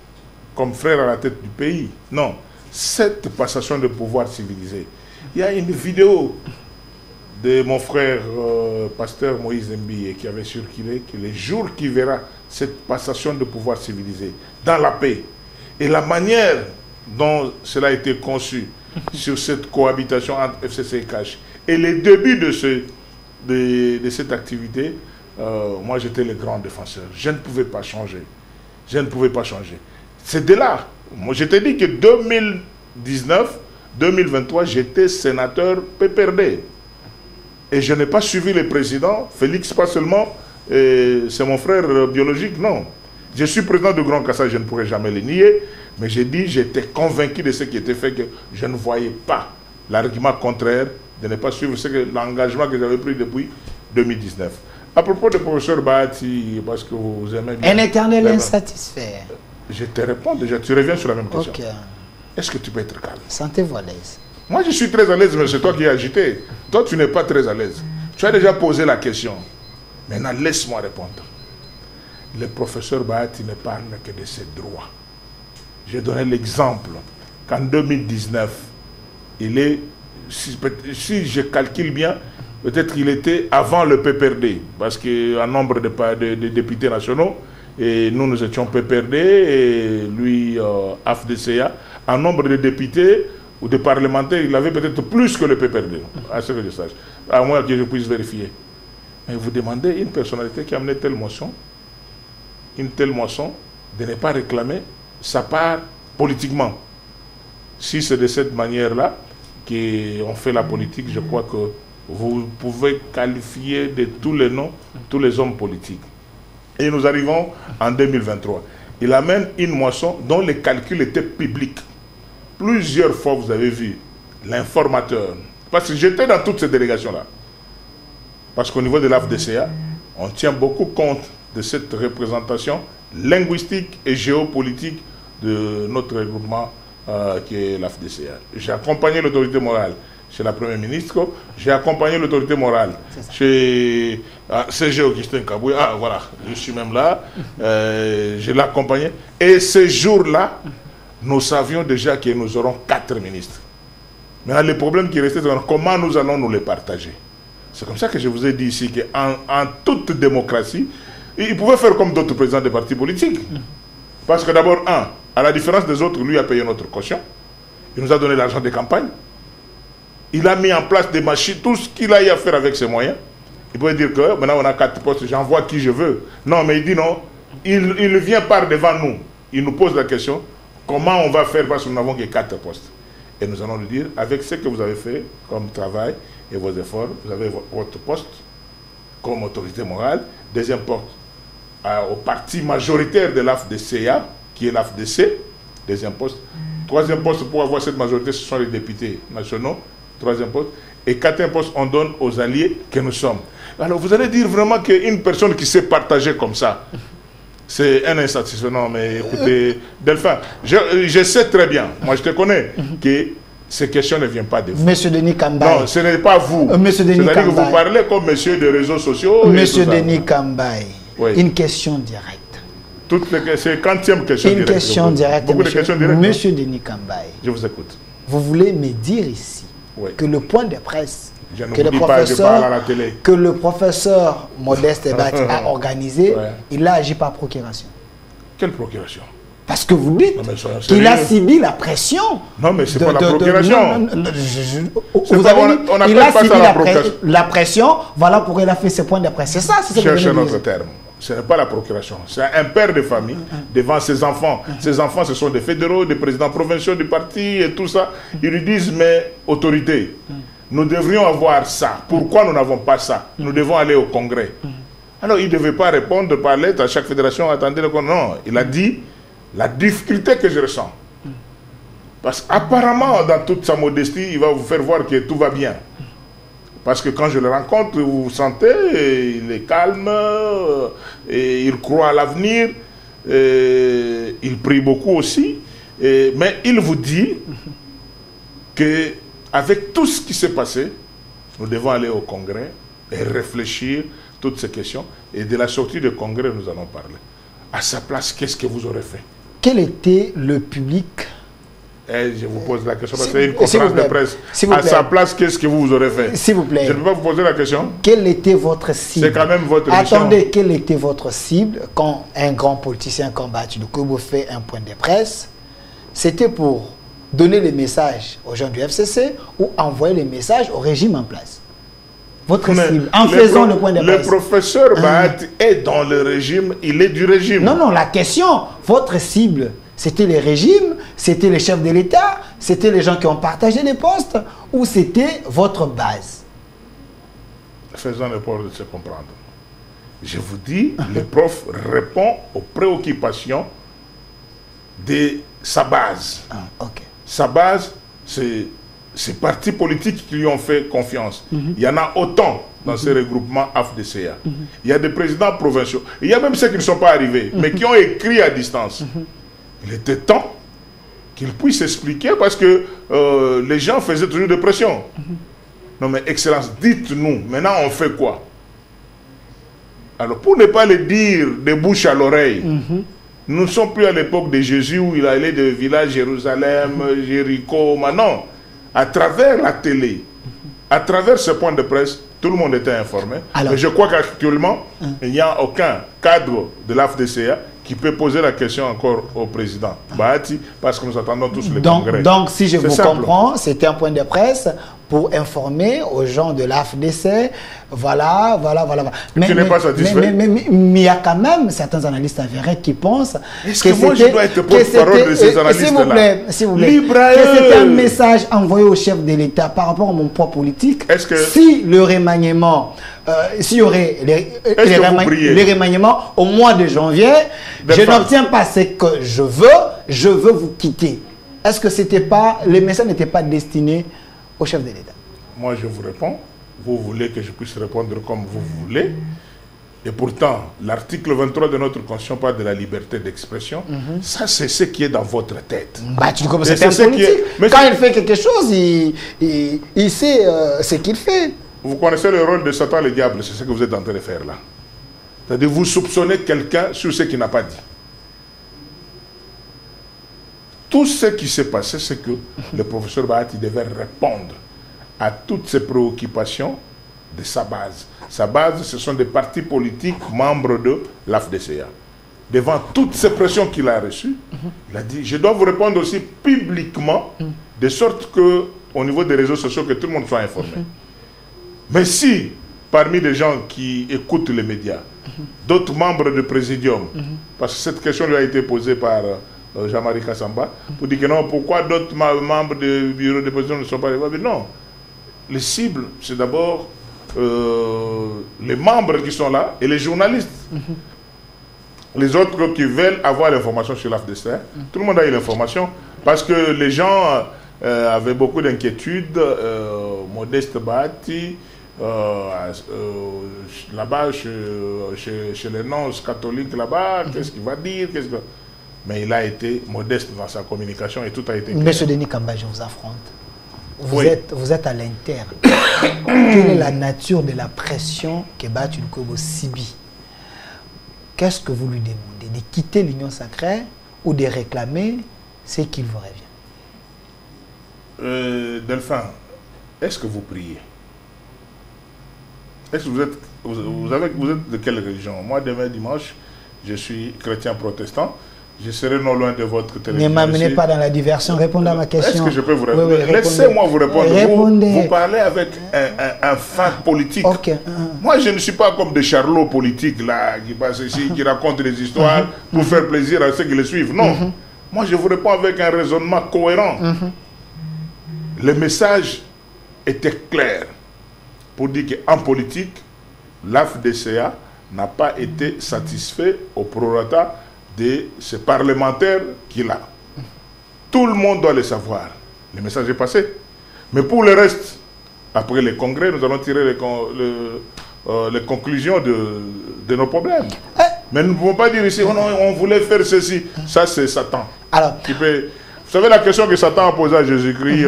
comme frère à la tête du pays. Non, cette passation de pouvoir civilisé. Il y a une vidéo de mon frère pasteur Moïse Mbiye qui avait circulé que les jours qui verra cette passation de pouvoir civilisé dans la paix et la manière dont cela a été conçu sur cette cohabitation entre FCC et CACH et les débuts de cette activité, moi j'étais le grand défenseur. Je ne pouvais pas changer. Je ne pouvais pas changer. C'est de là. Moi, je t'ai dit que 2019-2023, j'étais sénateur PPRD. Et je n'ai pas suivi le président. Félix, pas seulement, c'est mon frère biologique, non. Je suis président du Grand Kassai, je ne pourrais jamais le nier. Mais j'ai dit, j'étais convaincu de ce qui était fait, que je ne voyais pas l'argument contraire de ne pas suivre l'engagement que j'avais pris depuis 2019. À propos du professeur Bahati, parce que vous aimez bien... Un éternel insatisfait. Je te réponds déjà, tu reviens sur la même question. Ok. Est-ce que tu peux être calme? Sentez-vous à l'aise. Moi, je suis très à l'aise, mais c'est toi qui es agité. Toi, tu n'es pas très à l'aise. Tu as déjà posé la question. Maintenant, laisse-moi répondre. Le professeur Bahati ne parle que de ses droits. J'ai donné l'exemple qu'en 2019, il est, si je calcule bien, peut-être qu'il était avant le PPRD, parce qu'un nombre de députés nationaux, et nous étions PPRD, et lui, AFDCA, un nombre de députés ou de parlementaires, il avait peut-être plus que le PPRD, à ce que je sache, à moins que je puisse vérifier. Mais vous demandez une personnalité qui a amené une telle moisson, de ne pas réclamer sa part politiquement. Si c'est de cette manière-là qu'on fait la politique, je crois que vous pouvez qualifier de tous les noms, tous les hommes politiques. Et nous arrivons en 2023. Il amène une moisson dont les calculs étaient publics. Plusieurs fois, vous avez vu l'informateur. Parce que j'étais dans toutes ces délégations-là. Parce qu'au niveau de l'AFDCA, on tient beaucoup compte de cette représentation linguistique et géopolitique de notre regroupement qui est l'AFDCA. J'ai accompagné l'autorité morale chez la Première ministre, j'ai accompagné l'autorité morale chez CG Augustin Kaboué. Ah voilà, je suis même là, je l'ai accompagné. Et ce jour-là, nous savions déjà que nous aurons 4 ministres. Maintenant, le problème qui restait, c'est comment nous allons nous les partager. C'est comme ça que je vous ai dit ici qu'en toute démocratie, il pouvait faire comme d'autres présidents des partis politiques. Parce que d'abord, à la différence des autres, lui a payé notre caution. Il nous a donné l'argent de campagne. Il a mis en place des machines, tout ce qu'il a eu à faire avec ses moyens. Il pouvait dire que maintenant on a 4 postes, j'envoie qui je veux. Non, mais il dit non. Il vient par devant nous. Il nous pose la question, comment on va faire parce que nous n'avons que 4 postes. Et nous allons lui dire, avec ce que vous avez fait comme travail et vos efforts, vous avez votre poste comme autorité morale. Deuxième poste au parti majoritaire de l'AFDCA, qui est l'AFDC. Deuxième poste. Troisième poste, pour avoir cette majorité, ce sont les députés nationaux. Troisième poste. Et quatrième poste, on donne aux alliés que nous sommes. Alors vous allez dire vraiment qu'une personne qui s'est partagée comme ça, c'est un insatisfait. Non, mais écoutez, Delphin, je sais très bien, moi je te connais, que ces questions ne viennent pas de vous. Monsieur Denis Kambaye. Non, ce n'est pas vous. Monsieur Denis Kambaye. C'est-à-dire que vous parlez comme monsieur des réseaux sociaux. Monsieur Denis Kambaye, oui. Une question directe. C'est 40e question directe. Une question directe. Beaucoup de questions directes. Monsieur Denis Kambaye. Je vous écoute. Vous voulez me dire ici que le point de presse que le professeur Modeste Bahati a organisé, il a agi par procuration. Quelle procuration? Parce que vous dites qu'il a subi la pression. Non, mais c'est pas la procuration. Vous avez dit qu'il a subi la pression, voilà pourquoi il a fait ce point de presse. C'est ça, c'est cherchez notre terme. Ce n'est pas la procuration. C'est un père de famille devant ses enfants. Ses enfants, ce sont des fédéraux, des présidents provinciaux du parti et tout ça. Ils lui disent, mais autorité, nous devrions avoir ça. Pourquoi nous n'avons pas ça? Nous devons aller au congrès. Alors, il ne devait pas répondre par lettre à chaque fédération, attendez le congrès. Non, il a dit la difficulté que je ressens. Parce qu'apparemment, dans toute sa modestie, il va vous faire voir que tout va bien. Parce que quand je le rencontre, vous sentez, il est calme, et il croit à l'avenir, il prie beaucoup aussi, mais il vous dit qu'avec tout ce qui s'est passé, nous devons aller au congrès et réfléchir toutes ces questions. Et de la sortie du congrès, nous allons parler. À sa place, qu'est-ce que vous aurez fait? Quel était le public? Je vous pose la question parce que c'est une conférence de presse. À sa place, qu'est-ce que vous aurez fait? S'il vous plaît. Je ne peux pas vous poser la question. Quelle était votre cible? C'est quand même votre mission. Attendez, quelle était votre cible quand un grand politicien comme Bahati Doukoubou fait un point de presse? C'était pour donner les messages aux gens du FCC ou envoyer les messages au régime en place? Votre cible, en faisant le point de presse. Le professeur Bahati est dans le régime, il est du régime. Non, non, la question, votre cible, c'était les régimes, c'était les chefs de l'État, c'était les gens qui ont partagé les postes, ou c'était votre base? Faisons l'effort de se comprendre. Je vous dis, le prof répond aux préoccupations de sa base. Sa base, c'est ces partis politiques qui lui ont fait confiance. Il y en a autant dans ces regroupements AFDCA. Il y a des présidents provinciaux. Il y a même ceux qui ne sont pas arrivés, mais qui ont écrit à distance. Il était temps qu'il puisse expliquer parce que les gens faisaient toujours des pressions. Non mais Excellence, dites-nous, maintenant on fait quoi? Alors pour ne pas le dire de bouche à l'oreille, nous ne sommes plus à l'époque de Jésus où il allait de village Jérusalem, Jéricho, maintenant, à travers la télé, à travers ce point de presse, tout le monde était informé. Alors, mais je crois qu'actuellement, il n'y a aucun cadre de l'AFDCA qui peut poser la question encore au président Bahati, parce que nous attendons tous le congrès. Donc, si je vous comprends, c'était un point de presse pour informer aux gens de l'AFDC, voilà. Mais, tu n'es pas satisfait? Mais il y a quand même certains analystes avérés qui pensent que moi je dois être porte-parole de ces analystes-là? S'il vous plaît, que c'était un message envoyé au chef de l'État par rapport à mon poids politique. Si le remaniement, s'il y aurait les remaniements au mois de janvier, je n'obtiens pas ce que je veux vous quitter. Est-ce que c'était pas, les messages n'étaient pas destinés au chef de l'État? Moi, je vous réponds. Vous voulez que je puisse répondre comme vous voulez. Et pourtant, l'article 23 de notre Constitution parle de la liberté d'expression. Ça, c'est ce qui est dans votre tête. Bah, tu dis comme c'est un politique. Mais quand il fait quelque chose, il sait ce qu'il fait. Vous connaissez le rôle de Satan le diable, c'est ce que vous êtes en train de faire là. C'est-à-dire vous soupçonnez quelqu'un sur ce qu'il n'a pas dit. Tout ce qui s'est passé, c'est que le professeur Bahati devait répondre à toutes ces préoccupations de sa base. Sa base, ce sont des partis politiques membres de l'AFDCA. Devant toutes ces pressions qu'il a reçues, il a dit, je dois vous répondre aussi publiquement, de sorte que, au niveau des réseaux sociaux, que tout le monde soit informé. Mais si, parmi les gens qui écoutent les médias, d'autres membres du Présidium, parce que cette question lui a été posée par Jean-Marie Kassamba, pour dire que non, pourquoi d'autres membres du bureau de président ne sont pas arrivés? Non, les cibles, c'est d'abord les membres qui sont là et les journalistes. Les autres qui veulent avoir l'information sur l'AFDC, tout le monde a eu l'information, parce que les gens avaient beaucoup d'inquiétudes. Modeste Bahati, là-bas, chez les nonces catholiques, là-bas, qu'est-ce qu'il va dire, mais il a été modeste dans sa communication et tout a été clair. Monsieur Denis Kamba, je vous affronte. Vous êtes à l'interne. Quelle est la nature de la pression que Bahati Lukwebo subit? Qu'est-ce que vous lui demandez? De quitter l'Union sacrée ou de réclamer ce qu'il vous revient? Delphin, est-ce que vous priez? Est-ce que vous êtes de quelle religion? Moi, demain dimanche, je suis chrétien protestant. Je serai non loin de votre télévision. Ne m'amenez pas dans la diversion. Répondez à ma question. Est-ce que je peux vous répondre? Oui, laissez-moi vous répondre. Vous parlez avec un fan politique. Moi, je ne suis pas comme des charlots politiques là, qui passent ici, qui racontent des histoires pour faire plaisir à ceux qui les suivent. Non. Moi, je vous réponds avec un raisonnement cohérent. Le message était clair pour dire qu'en politique, l'AFDCA n'a pas été satisfait au prorata de ce parlementaire qu'il a. Tout le monde doit le savoir. Le message est passé. Mais pour le reste, après le congrès, nous allons tirer les conclusions de nos problèmes. Mais nous ne pouvons pas dire ici, on voulait faire ceci. Ça, c'est Satan. Alors, vous savez la question que Satan a posée à Jésus-Christ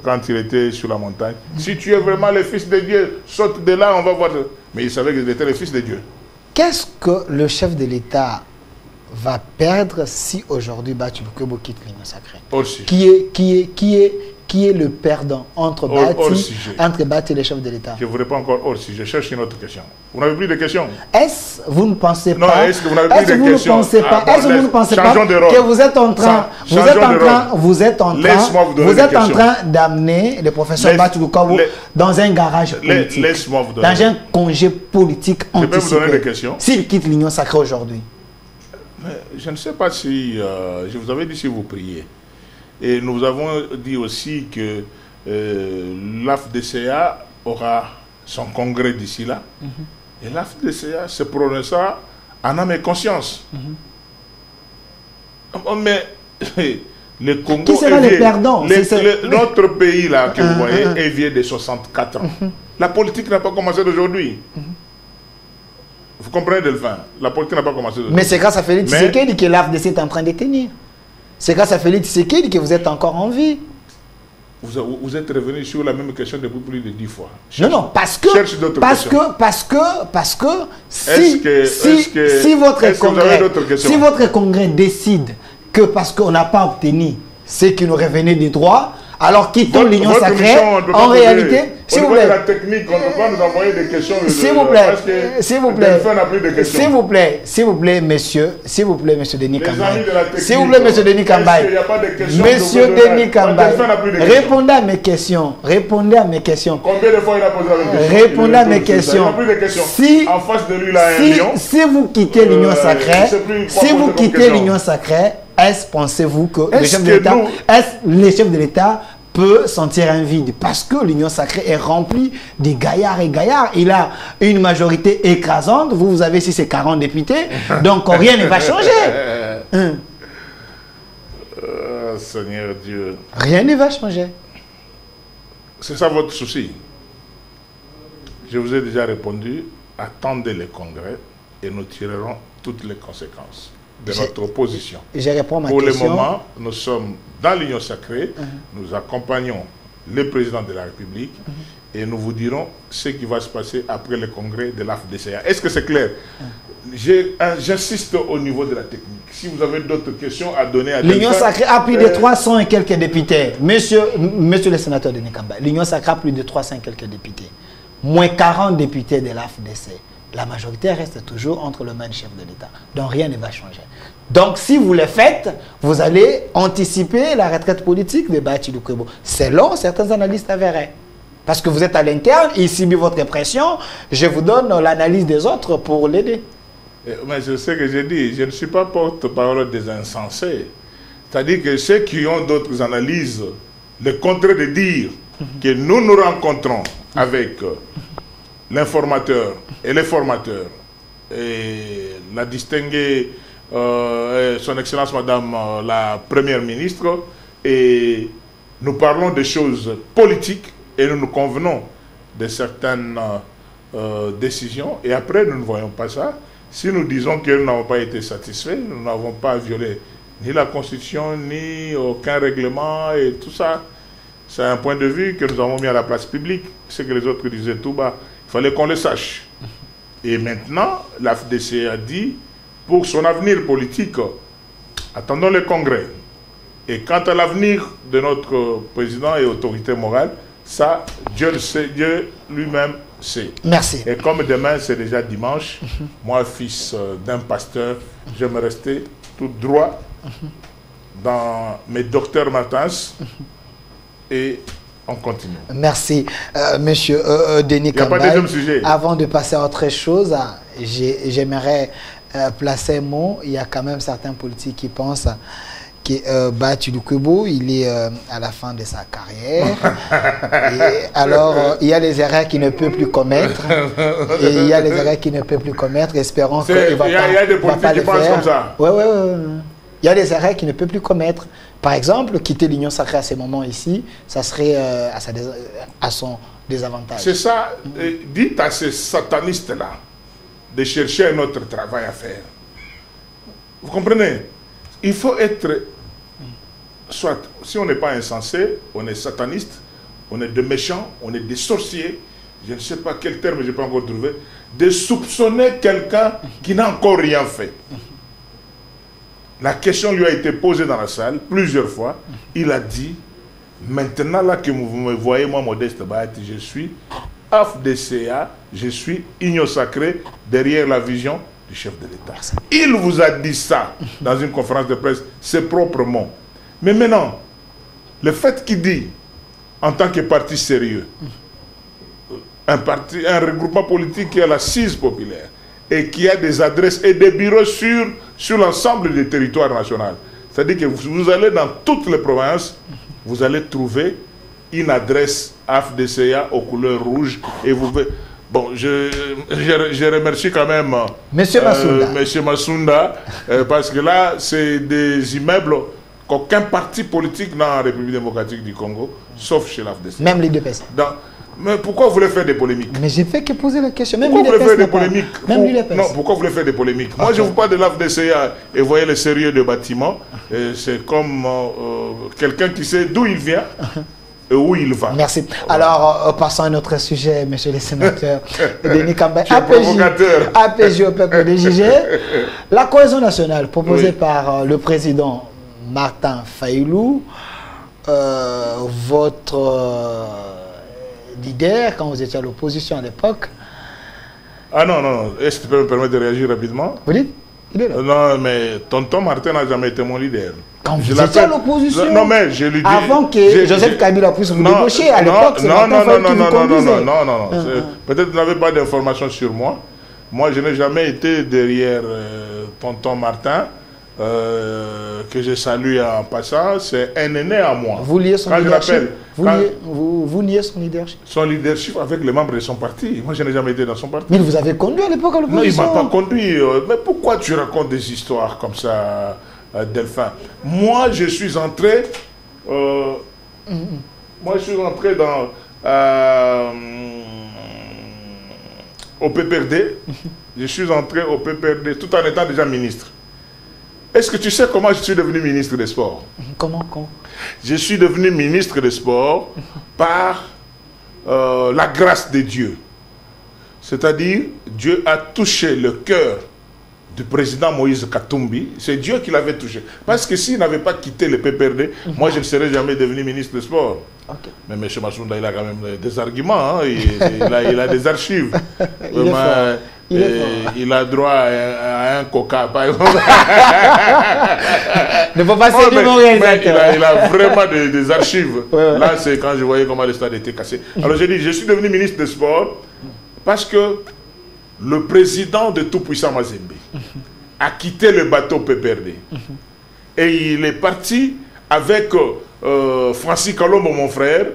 quand il était sur la montagne. Si tu es vraiment le Fils de Dieu, saute de là, on va voir. Mais il savait qu'il était le Fils de Dieu. Qu'est-ce que le chef de l'État va perdre si aujourd'hui Bahati Lukwebo quitte l'Union sacrée? Qui est le perdant entre Bahati et le chef de l'État? Je ne vous réponds encore hors sujet. Je cherche une autre question. Vous n'avez plus de questions? Est-ce vous ne pensez pas? Non, est-ce que vous n'avez plus de questions? Est-ce que vous ne pensez pas que vous êtes en train, d'amener le professeur Bahati Lukwebo dans un garage politique, laisse-moi vous donner. dans un congé politique anticipé? Je peux vous donner des questions? S'il quitte l'Union sacrée aujourd'hui? Je ne sais pas si... je vous avais dit si vous priez. Et nous avons dit aussi que l'AFDCA aura son congrès d'ici là. Et l'AFDCA se prononcera en âme et conscience. Mais le Congo... Qui sera le perdant? Notre pays là, que vous voyez, est vieux de 64 ans. La politique n'a pas commencé d'aujourd'hui. Vous comprenez, Delphin? La politique n'a pas commencé d'aujourd'hui. Mais c'est grâce à Félix Tshisekedi que l'AFDC est en train de tenir. C'est grâce à Félix Tshisekedi que vous êtes encore en vie. Vous êtes revenu sur la même question depuis plus de 10 fois. Non, parce que si votre congrès décide que parce qu'on n'a pas obtenu ce qui nous revenait des droits, alors quittons l'Union sacrée, en réalité, s'il vous plaît, la technique, on ne peut pas nous envoyer des questions. S'il vous plaît, monsieur Denis Kambaye. S'il vous plaît, monsieur Denis Kambaye. Monsieur Denis Kambaye, répondez à mes questions. Répondez à mes questions. Combien de fois il a posé la question? Répondez à mes questions. En face de lui, il a un lion. Si vous quittez l'Union sacrée, est-ce, pensez-vous que le chef de l'État peut sentir un vide? Parce que l'Union sacrée est remplie de gaillards et gaillards. Il a une majorité écrasante. Vous avez ici ces 40 députés. Donc rien ne va changer. Seigneur Dieu. Rien ne va changer. C'est ça votre souci. Je vous ai déjà répondu. Attendez les congrès et nous tirerons toutes les conséquences de notre position. Je réponds à ma question. Pour le moment, nous sommes dans l'Union sacrée, nous accompagnons le président de la République et nous vous dirons ce qui va se passer après le congrès de l'AFDCA. Est-ce que c'est clair? J'insiste au niveau de la technique. Si vous avez d'autres questions à donner à l'Union sacrée a plus de 300 et quelques députés. Monsieur le sénateur Denis Kambaye, l'Union sacrée a plus de 300 et quelques députés. Moins 40 députés de l'AFDC. La majorité reste toujours entre le main du chef de l'État. Donc rien ne va changer. Donc si vous le faites, vous allez anticiper la retraite politique de Bahati Lukwebo. Selon certains analystes avérés. Parce que vous êtes à l'interne, il subit votre pression. Je vous donne l'analyse des autres pour l'aider. Mais je sais que j'ai dit, je ne suis pas porte-parole des insensés. C'est-à-dire que ceux qui ont d'autres analyses, le contraire de dire que nous nous rencontrons avec l'informateur et les formateurs et la distinguée son Excellence Madame la Première Ministre, et nous parlons des choses politiques et nous nous convenons de certaines décisions, et après nous ne voyons pas ça. Si nous disons que nous n'avons pas été satisfaits, nous n'avons pas violé ni la Constitution ni aucun règlement et tout ça, c'est un point de vue que nous avons mis à la place publique. Ce que les autres disaient tout bas, il fallait qu'on le sache. Et maintenant, l'AFDC a dit, pour son avenir politique, attendons le congrès. Et quant à l'avenir de notre président et autorité morale, ça, Dieu le sait, Dieu lui-même sait. Merci. Et comme demain, c'est déjà dimanche, moi, fils d'un pasteur, je vais rester tout droit dans mes docteurs matins et on continue. Merci, monsieur Denis Kambaye. Il n'y a pas de deuxième sujet. Avant de passer à autre chose, j'aimerais placer un mot. Il y a quand même certains politiques qui pensent que Bahati Lukwebo, il est à la fin de sa carrière. Et alors, il y a les erreurs qu'il ne peut plus commettre. Et il y a les erreurs qu'il ne peut plus commettre. Espérons qu'il ne va pas, il y a des politiques qui pensent comme ça. Oui. Il y a des erreurs qu'il ne peut plus commettre. Par exemple, quitter l'Union sacrée à ce moment ici, ça serait à son désavantage. C'est ça. Dites à ces satanistes-là de chercher un autre travail à faire. Vous comprenez? Il faut être, soit, si on n'est pas insensé, on est sataniste, on est des méchants, on est des sorciers, je ne sais pas quel terme je n'ai pas encore trouvé, de soupçonner quelqu'un qui n'a encore rien fait. La question lui a été posée dans la salle plusieurs fois. Il a dit, maintenant là que vous me voyez, moi Modeste Bahati, je suis AFDCA, je suis Union sacrée derrière la vision du chef de l'État. Il vous a dit ça dans une conférence de presse, ses propres mots. Mais maintenant, le fait qu'il dit, en tant que parti sérieux, un regroupement politique qui a l'assise populaire et qui a des adresses et des bureaux sur l'ensemble du territoire national, c'est-à-dire que vous allez dans toutes les provinces, vous allez trouver une adresse AFDCA aux couleurs rouges et vous verrez. Bon, je remercie quand même Monsieur Massounda, parce que là, c'est des immeubles qu'aucun parti politique n'a en République démocratique du Congo, sauf chez l'AFDC. Même les deux personnes. Mais pourquoi vous voulez faire des polémiques? Mais j'ai fait que poser la question. Même pourquoi vous voulez faire des pas. polémiques? Même lui, les Non, pourquoi vous voulez faire des polémiques? Moi, je vous parle de l'AFDCA et voyez le sérieux du bâtiment. C'est comme quelqu'un qui sait d'où il vient et où il va. Merci. Alors, passons à un autre sujet, monsieur le sénateur. Denis Kambay, APJ au peuple de Jugé. La cohésion nationale proposée par le président Martin Fayulu, votre leader, quand vous étiez à l'opposition à l'époque. Ah non, non, est-ce que tu peux me permettre de réagir rapidement? Vous dites? Il est là. Non, mais tonton Martin n'a jamais été mon leader. Quand vous étiez à l'opposition? Non, mais je lui dis... Avant que Joseph Kabila puisse vous débaucher, à l'époque, c'est Martin Fayulu qui vous conduisait. Non. Peut-être que vous n'avez pas d'informations sur moi. Moi, je n'ai jamais été derrière tonton Martin. Que je salue en passant, c'est un aîné à moi. Vous liez son leadership? Vous liez son leadership? Son leadership avec les membres de son parti. Moi, je n'ai jamais été dans son parti. Mais il vous avait conduit à l'époque à l'opposition? Non, il ne m'a pas conduit. Mais pourquoi tu racontes des histoires comme ça, Delphin? Moi, je suis entré... Moi, je suis entré dans... au PPRD. Je suis entré au PPRD tout en étant déjà ministre. Est-ce que tu sais comment je suis devenu ministre des Sports? Comment? Je suis devenu ministre des Sports par la grâce de Dieu. C'est-à-dire, Dieu a touché le cœur du président Moïse Katumbi. C'est Dieu qui l'avait touché. Parce que s'il n'avait pas quitté le PPRD, moi je ne serais jamais devenu ministre des Sports. Okay. Mais M. Massounda, il a quand même des arguments. Hein. Il a des archives. Il a droit à un coca, par exemple. Ne faut pas séduire mon réalisateur. Il a vraiment des archives. Ouais. Là, c'est quand je voyais comment le stade était cassé. Alors, j'ai dit, je suis devenu ministre des Sports parce que le président de Tout-Puissant Mazembe a quitté le bateau PPRD. Et il est parti avec Francis Kalombo, mon frère,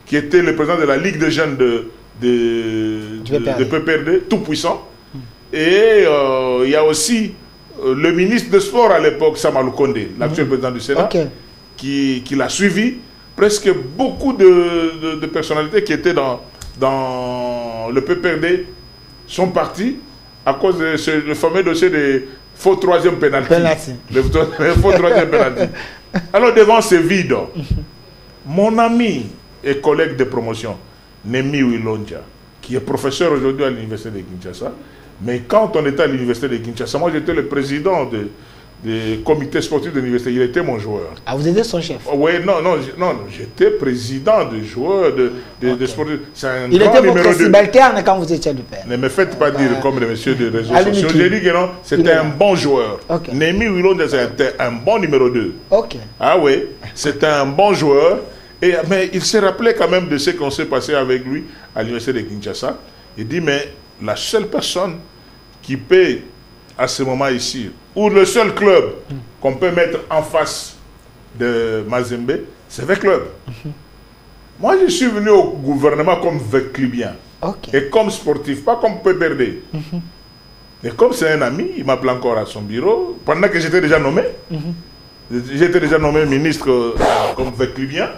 qui était le président de la Ligue des jeunes de PPRD, Tout-Puissant. Et il y a aussi le ministre des Sports à l'époque, Samalou Kondé, l'actuel président du Sénat, qui l'a suivi. Presque beaucoup de personnalités qui étaient dans le PPRD sont partis à cause de le fameux dossier des faux troisième pénalty. Le faux troisième pénalty. Alors devant ce vide, mon ami et collègue de promotion, Nemi Wilonja, qui est professeur aujourd'hui à l'université de Kinshasa, mais quand on était à l'université de Kinshasa, moi j'étais le président du comité sportif de l'université, il était mon joueur. Ah, vous étiez son chef? Oui, non, j'étais président de joueurs de sportifs. Il était votre subalterne quand vous étiez à l'UPR. Ne me faites pas dire comme les messieurs des réseaux sociaux. J'ai dit que non, c'était un bon joueur. Nemi Wilonja, c'était un bon numéro 2. Ah oui, c'était un bon joueur. Mais il s'est rappelé quand même de ce qu'on s'est passé avec lui à l'université de Kinshasa. Il dit, mais la seule personne qui peut, à ce moment ici, ou le seul club qu'on peut mettre en face de Mazembe, c'est le club. Moi, je suis venu au gouvernement comme véclubien. Et comme sportif, pas comme PPRD. Et comme c'est un ami, il m'appelle encore à son bureau, pendant que j'étais déjà nommé. J'étais déjà nommé ministre comme véclubien.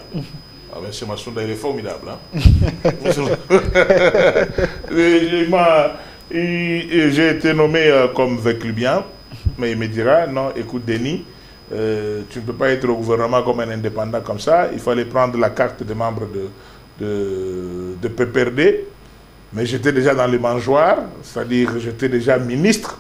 Ah ben, c'est Massounda, il est formidable. Hein? J'ai été nommé comme véclubien, mais il me dira, non, écoute Denis, tu ne peux pas être au gouvernement comme un indépendant comme ça, il fallait prendre la carte des membres de PPRD, mais j'étais déjà dans les mangeoires, c'est-à-dire j'étais déjà ministre.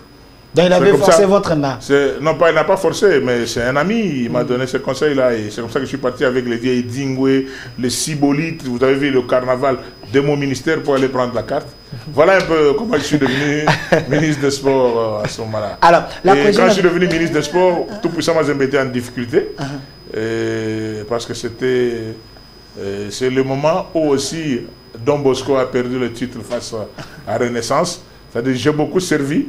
Donc il avait forcé votre main? Non, il n'a pas forcé, mais c'est un ami, il m'a donné ce conseil-là. Et c'est comme ça que je suis parti avec les vieilles Dingwe, les Cibolites, vous avez vu le carnaval de mon ministère pour aller prendre la carte. Voilà un peu comment je suis devenu ministre des Sports à ce moment-là. Alors, quand je suis devenu ministre des Sports, Tout-Puissant Mazembe était en difficulté. Parce que c'est le moment où aussi Don Bosco a perdu le titre face à Renaissance. C'est-à-dire j'ai beaucoup servi.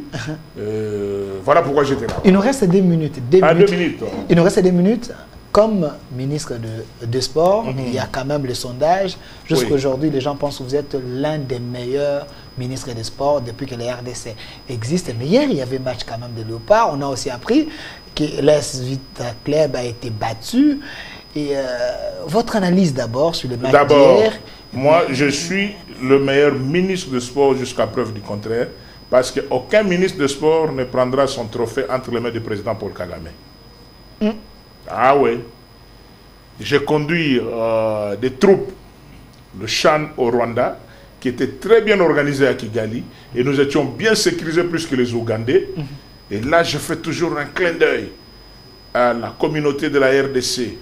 Voilà pourquoi j'étais là. Il nous reste 2 minutes. 2 minutes. Il nous reste 2 minutes. Comme ministre de Sport, il y a quand même le sondage. Jusqu'à aujourd'hui, les gens pensent que vous êtes l'un des meilleurs ministres des Sports depuis que les RDC existent. Mais hier, il y avait match quand même de Léopard. On a aussi appris que l'AS Vita Club a été battu. Et votre analyse d'abord sur le match d'hier Moi, je suis le meilleur ministre de sport jusqu'à preuve du contraire, parce qu'aucun ministre de sport ne prendra son trophée entre les mains du président Paul Kagame. Ah oui. J'ai conduit des troupes, le Chan au Rwanda, qui étaient très bien organisées à Kigali, et nous étions bien sécurisés plus que les Ougandais. Et là, je fais toujours un clin d'œil à la communauté de la RDC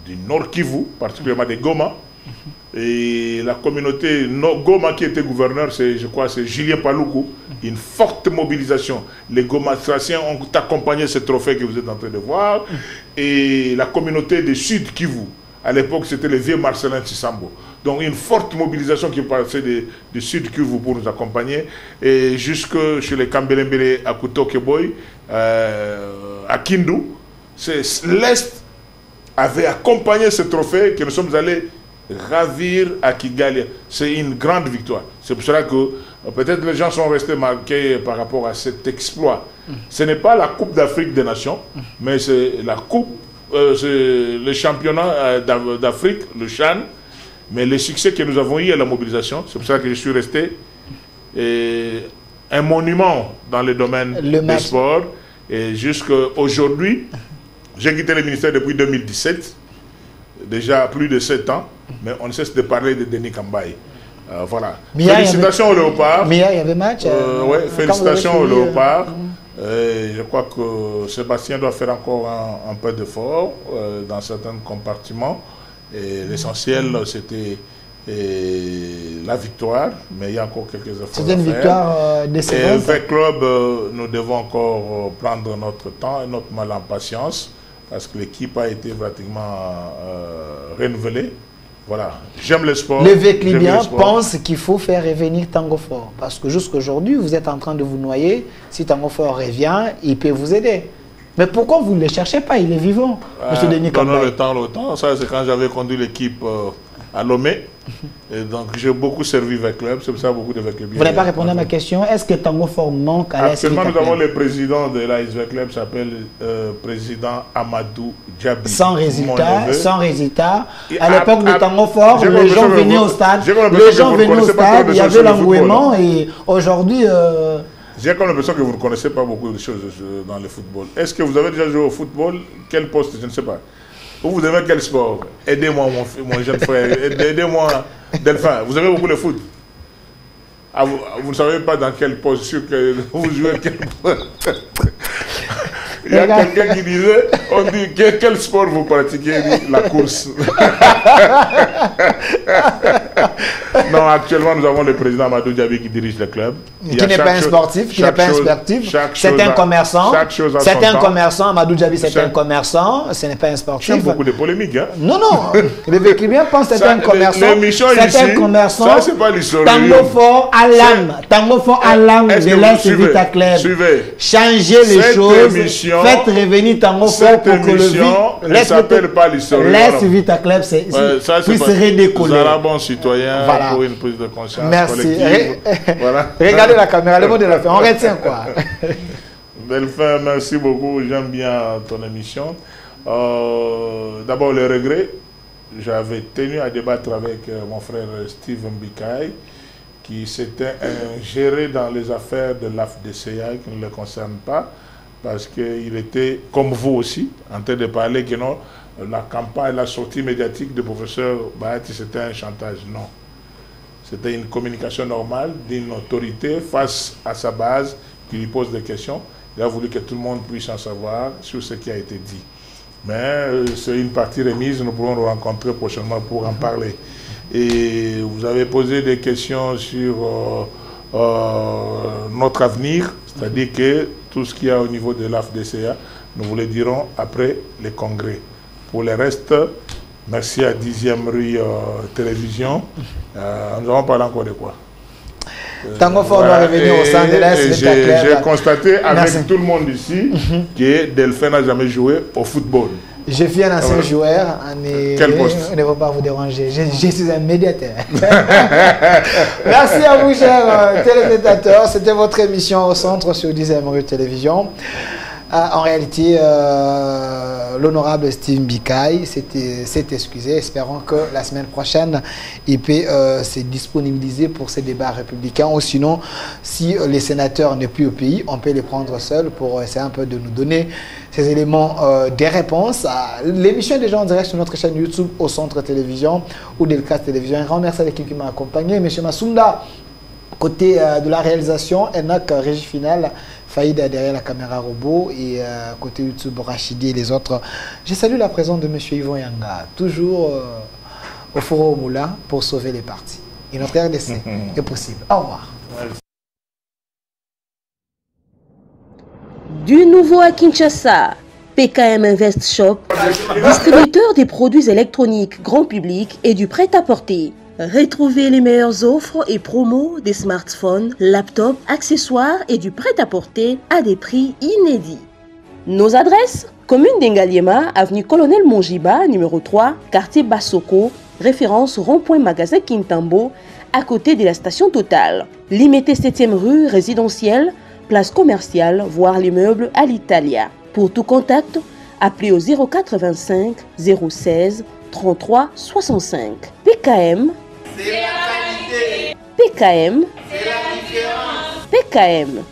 du Nord Kivu, particulièrement des Goma. Et la communauté Goma qui était gouverneur, je crois, c'est Julien Paloukou. Une forte mobilisation. Les Goma-Thraciens ont accompagné ce trophée que vous êtes en train de voir. Et la communauté du Sud Kivu, à l'époque, c'était les vieux Marcelin Tissambo. Donc une forte mobilisation qui passait du Sud Kivu pour nous accompagner. Et jusque chez les Kambelembele à Kutokeboy, à Kindu, l'Est avait accompagné ce trophée que nous sommes allés ravir à Kigali. C'est une grande victoire. C'est pour cela que peut-être les gens sont restés marqués par rapport à cet exploit. Ce n'est pas la Coupe d'Afrique des Nations, mais c'est la Coupe, c'est le championnat d'Afrique, le Chan. Mais le succès que nous avons eu à la mobilisation, c'est pour ça que je suis resté un monument dans le domaine du sport. Et jusqu'à aujourd'hui, j'ai quitté le ministère depuis 2017, déjà plus de 7 ans, mais on ne cesse de parler de Denis Kambaye. Voilà. Félicitations au Léopard. Mais il y avait match. Ouais, félicitations au Léopard. Je crois que Sébastien doit faire encore un peu d'effort dans certains compartiments. L'essentiel, c'était la victoire, mais il y a encore quelques efforts. C'était une victoire décevante. Et avec Club, nous devons encore prendre notre temps et notre mal en patience, parce que l'équipe a été pratiquement renouvelée. Voilà, j'aime le sport. Le Véclibien pense qu'il faut faire revenir Tango Fort, parce que jusqu'à aujourd'hui, vous êtes en train de vous noyer. Si Tango Fort revient, il peut vous aider. Mais pourquoi vous ne le cherchez pas? Il est vivant, M. Denis Kambaye. Le temps. Ça, c'est quand j'avais conduit l'équipe à Lomé. Et donc, j'ai beaucoup servi avec club. C'est pour ça beaucoup de Véclibiens. Vous n'avez pas répondu à ma question. Est-ce que Tango Fort manque à l'AS Actuellement, nous avons le président de l'AS Club, s'appelle président Amadou Djabi. Sans résultat. À l'époque de Tango Fort, les gens venaient au stade. Il y avait l'engouement. Et aujourd'hui... J'ai comme l'impression que vous ne connaissez pas beaucoup de choses dans le football. Est-ce que vous avez déjà joué au football? Quel poste? Je ne sais pas. Ou vous avez quel sport? Aidez-moi, mon jeune frère. Aidez-moi, Delphin. Vous avez beaucoup de foot? Ah, vous ne savez pas dans quel poste? Sûr que vous jouez quel poste? Il y a quelqu'un qui disait, on dit, quel sport vous pratiquez? La course. Non, actuellement, nous avons le président Amadou Djabi qui dirige le club. Qui n'est pas un sportif, c'est un commerçant. C'est un commerçant, Amadou Djabi, c'est un commerçant, ce n'est pas un sportif. Il y a beaucoup de polémiques. Hein? Non, le Véclibien pense que c'est un commerçant. C'est un commerçant. Ça, c'est pas l'histoire. Tango Fort à l'âme. Tango Fort à l'âme de l'AS Vita Club. Changez les choses. Faites revenir Tango Fort pour que le ne s'appelle pas l'histoire. L'AS Vita Club puisse redécoller. Vous êtes un bon citoyen pour une prise de conscience. Merci. Voilà. Regardez la caméra, le mot de la fin. On retient quoi? Delphin, merci beaucoup. J'aime bien ton émission. D'abord, le regret. J'avais tenu à débattre avec mon frère Steve Mbikaï, qui s'était géré dans les affaires de l'AFDCA qui ne le concernent pas, parce qu'il était, comme vous aussi, en train de parler que non, la campagne, la sortie médiatique du professeur Bahati, c'était un chantage. Non. C'était une communication normale d'une autorité face à sa base qui lui pose des questions. Il a voulu que tout le monde puisse en savoir sur ce qui a été dit. Mais c'est une partie remise, nous pourrons nous rencontrer prochainement pour en parler. Et vous avez posé des questions sur notre avenir, c'est-à-dire que tout ce qu'il y a au niveau de l'AFDCA, nous vous le dirons après les congrès. Pour le reste, merci à 10e rue Télévision. Nous allons parler encore de quoi? Tango Fort doit revenir au sein de l'AS Vita Club. J'ai constaté avec tout le monde ici que Delphin n'a jamais joué au football. Je suis un ancien joueur. Quel poste? On ne va pas vous déranger. Je suis un médiateur. Merci à vous, chers téléspectateurs. C'était votre émission au centre sur 10e rue Télévision. En réalité, l'honorable Steve Mbikaï s'est excusé. Espérons que la semaine prochaine, il peut se disponibiliser pour ces débats républicains. Ou sinon, si les sénateurs n'est plus au pays, on peut les prendre seuls pour essayer un peu de nous donner ces éléments des réponses. L'émission est déjà en direct sur notre chaîne YouTube au Centre Télévision ou Delcast Télévision. Un grand merci à l'équipe qui m'a accompagné. M. Massounda, côté de la réalisation, Enak, régie finale, Faïda derrière la caméra robot et côté YouTube, Rachidi et les autres. Je salue la présence de M. Yvon Yanga, toujours au Forum Moula pour sauver les partis. Et notre RDC est possible. Au revoir. Du nouveau à Kinshasa, PKM Invest Shop, distributeur des produits électroniques grand public et du prêt-à-porter. Retrouvez les meilleures offres et promos des smartphones, laptops, accessoires et du prêt-à-porter à des prix inédits. Nos adresses: commune d'Engaliema, avenue Colonel Mongiba, numéro 3, quartier Bassoko, référence rond-point magasin Kintambo, à côté de la station Total. Limité 7e rue résidentielle, place commerciale, voire l'immeuble à l'Italia. Pour tout contact, appelez au 085 016 33 65. PKM, c'est la qualité. PKM, c'est la différence. PKM.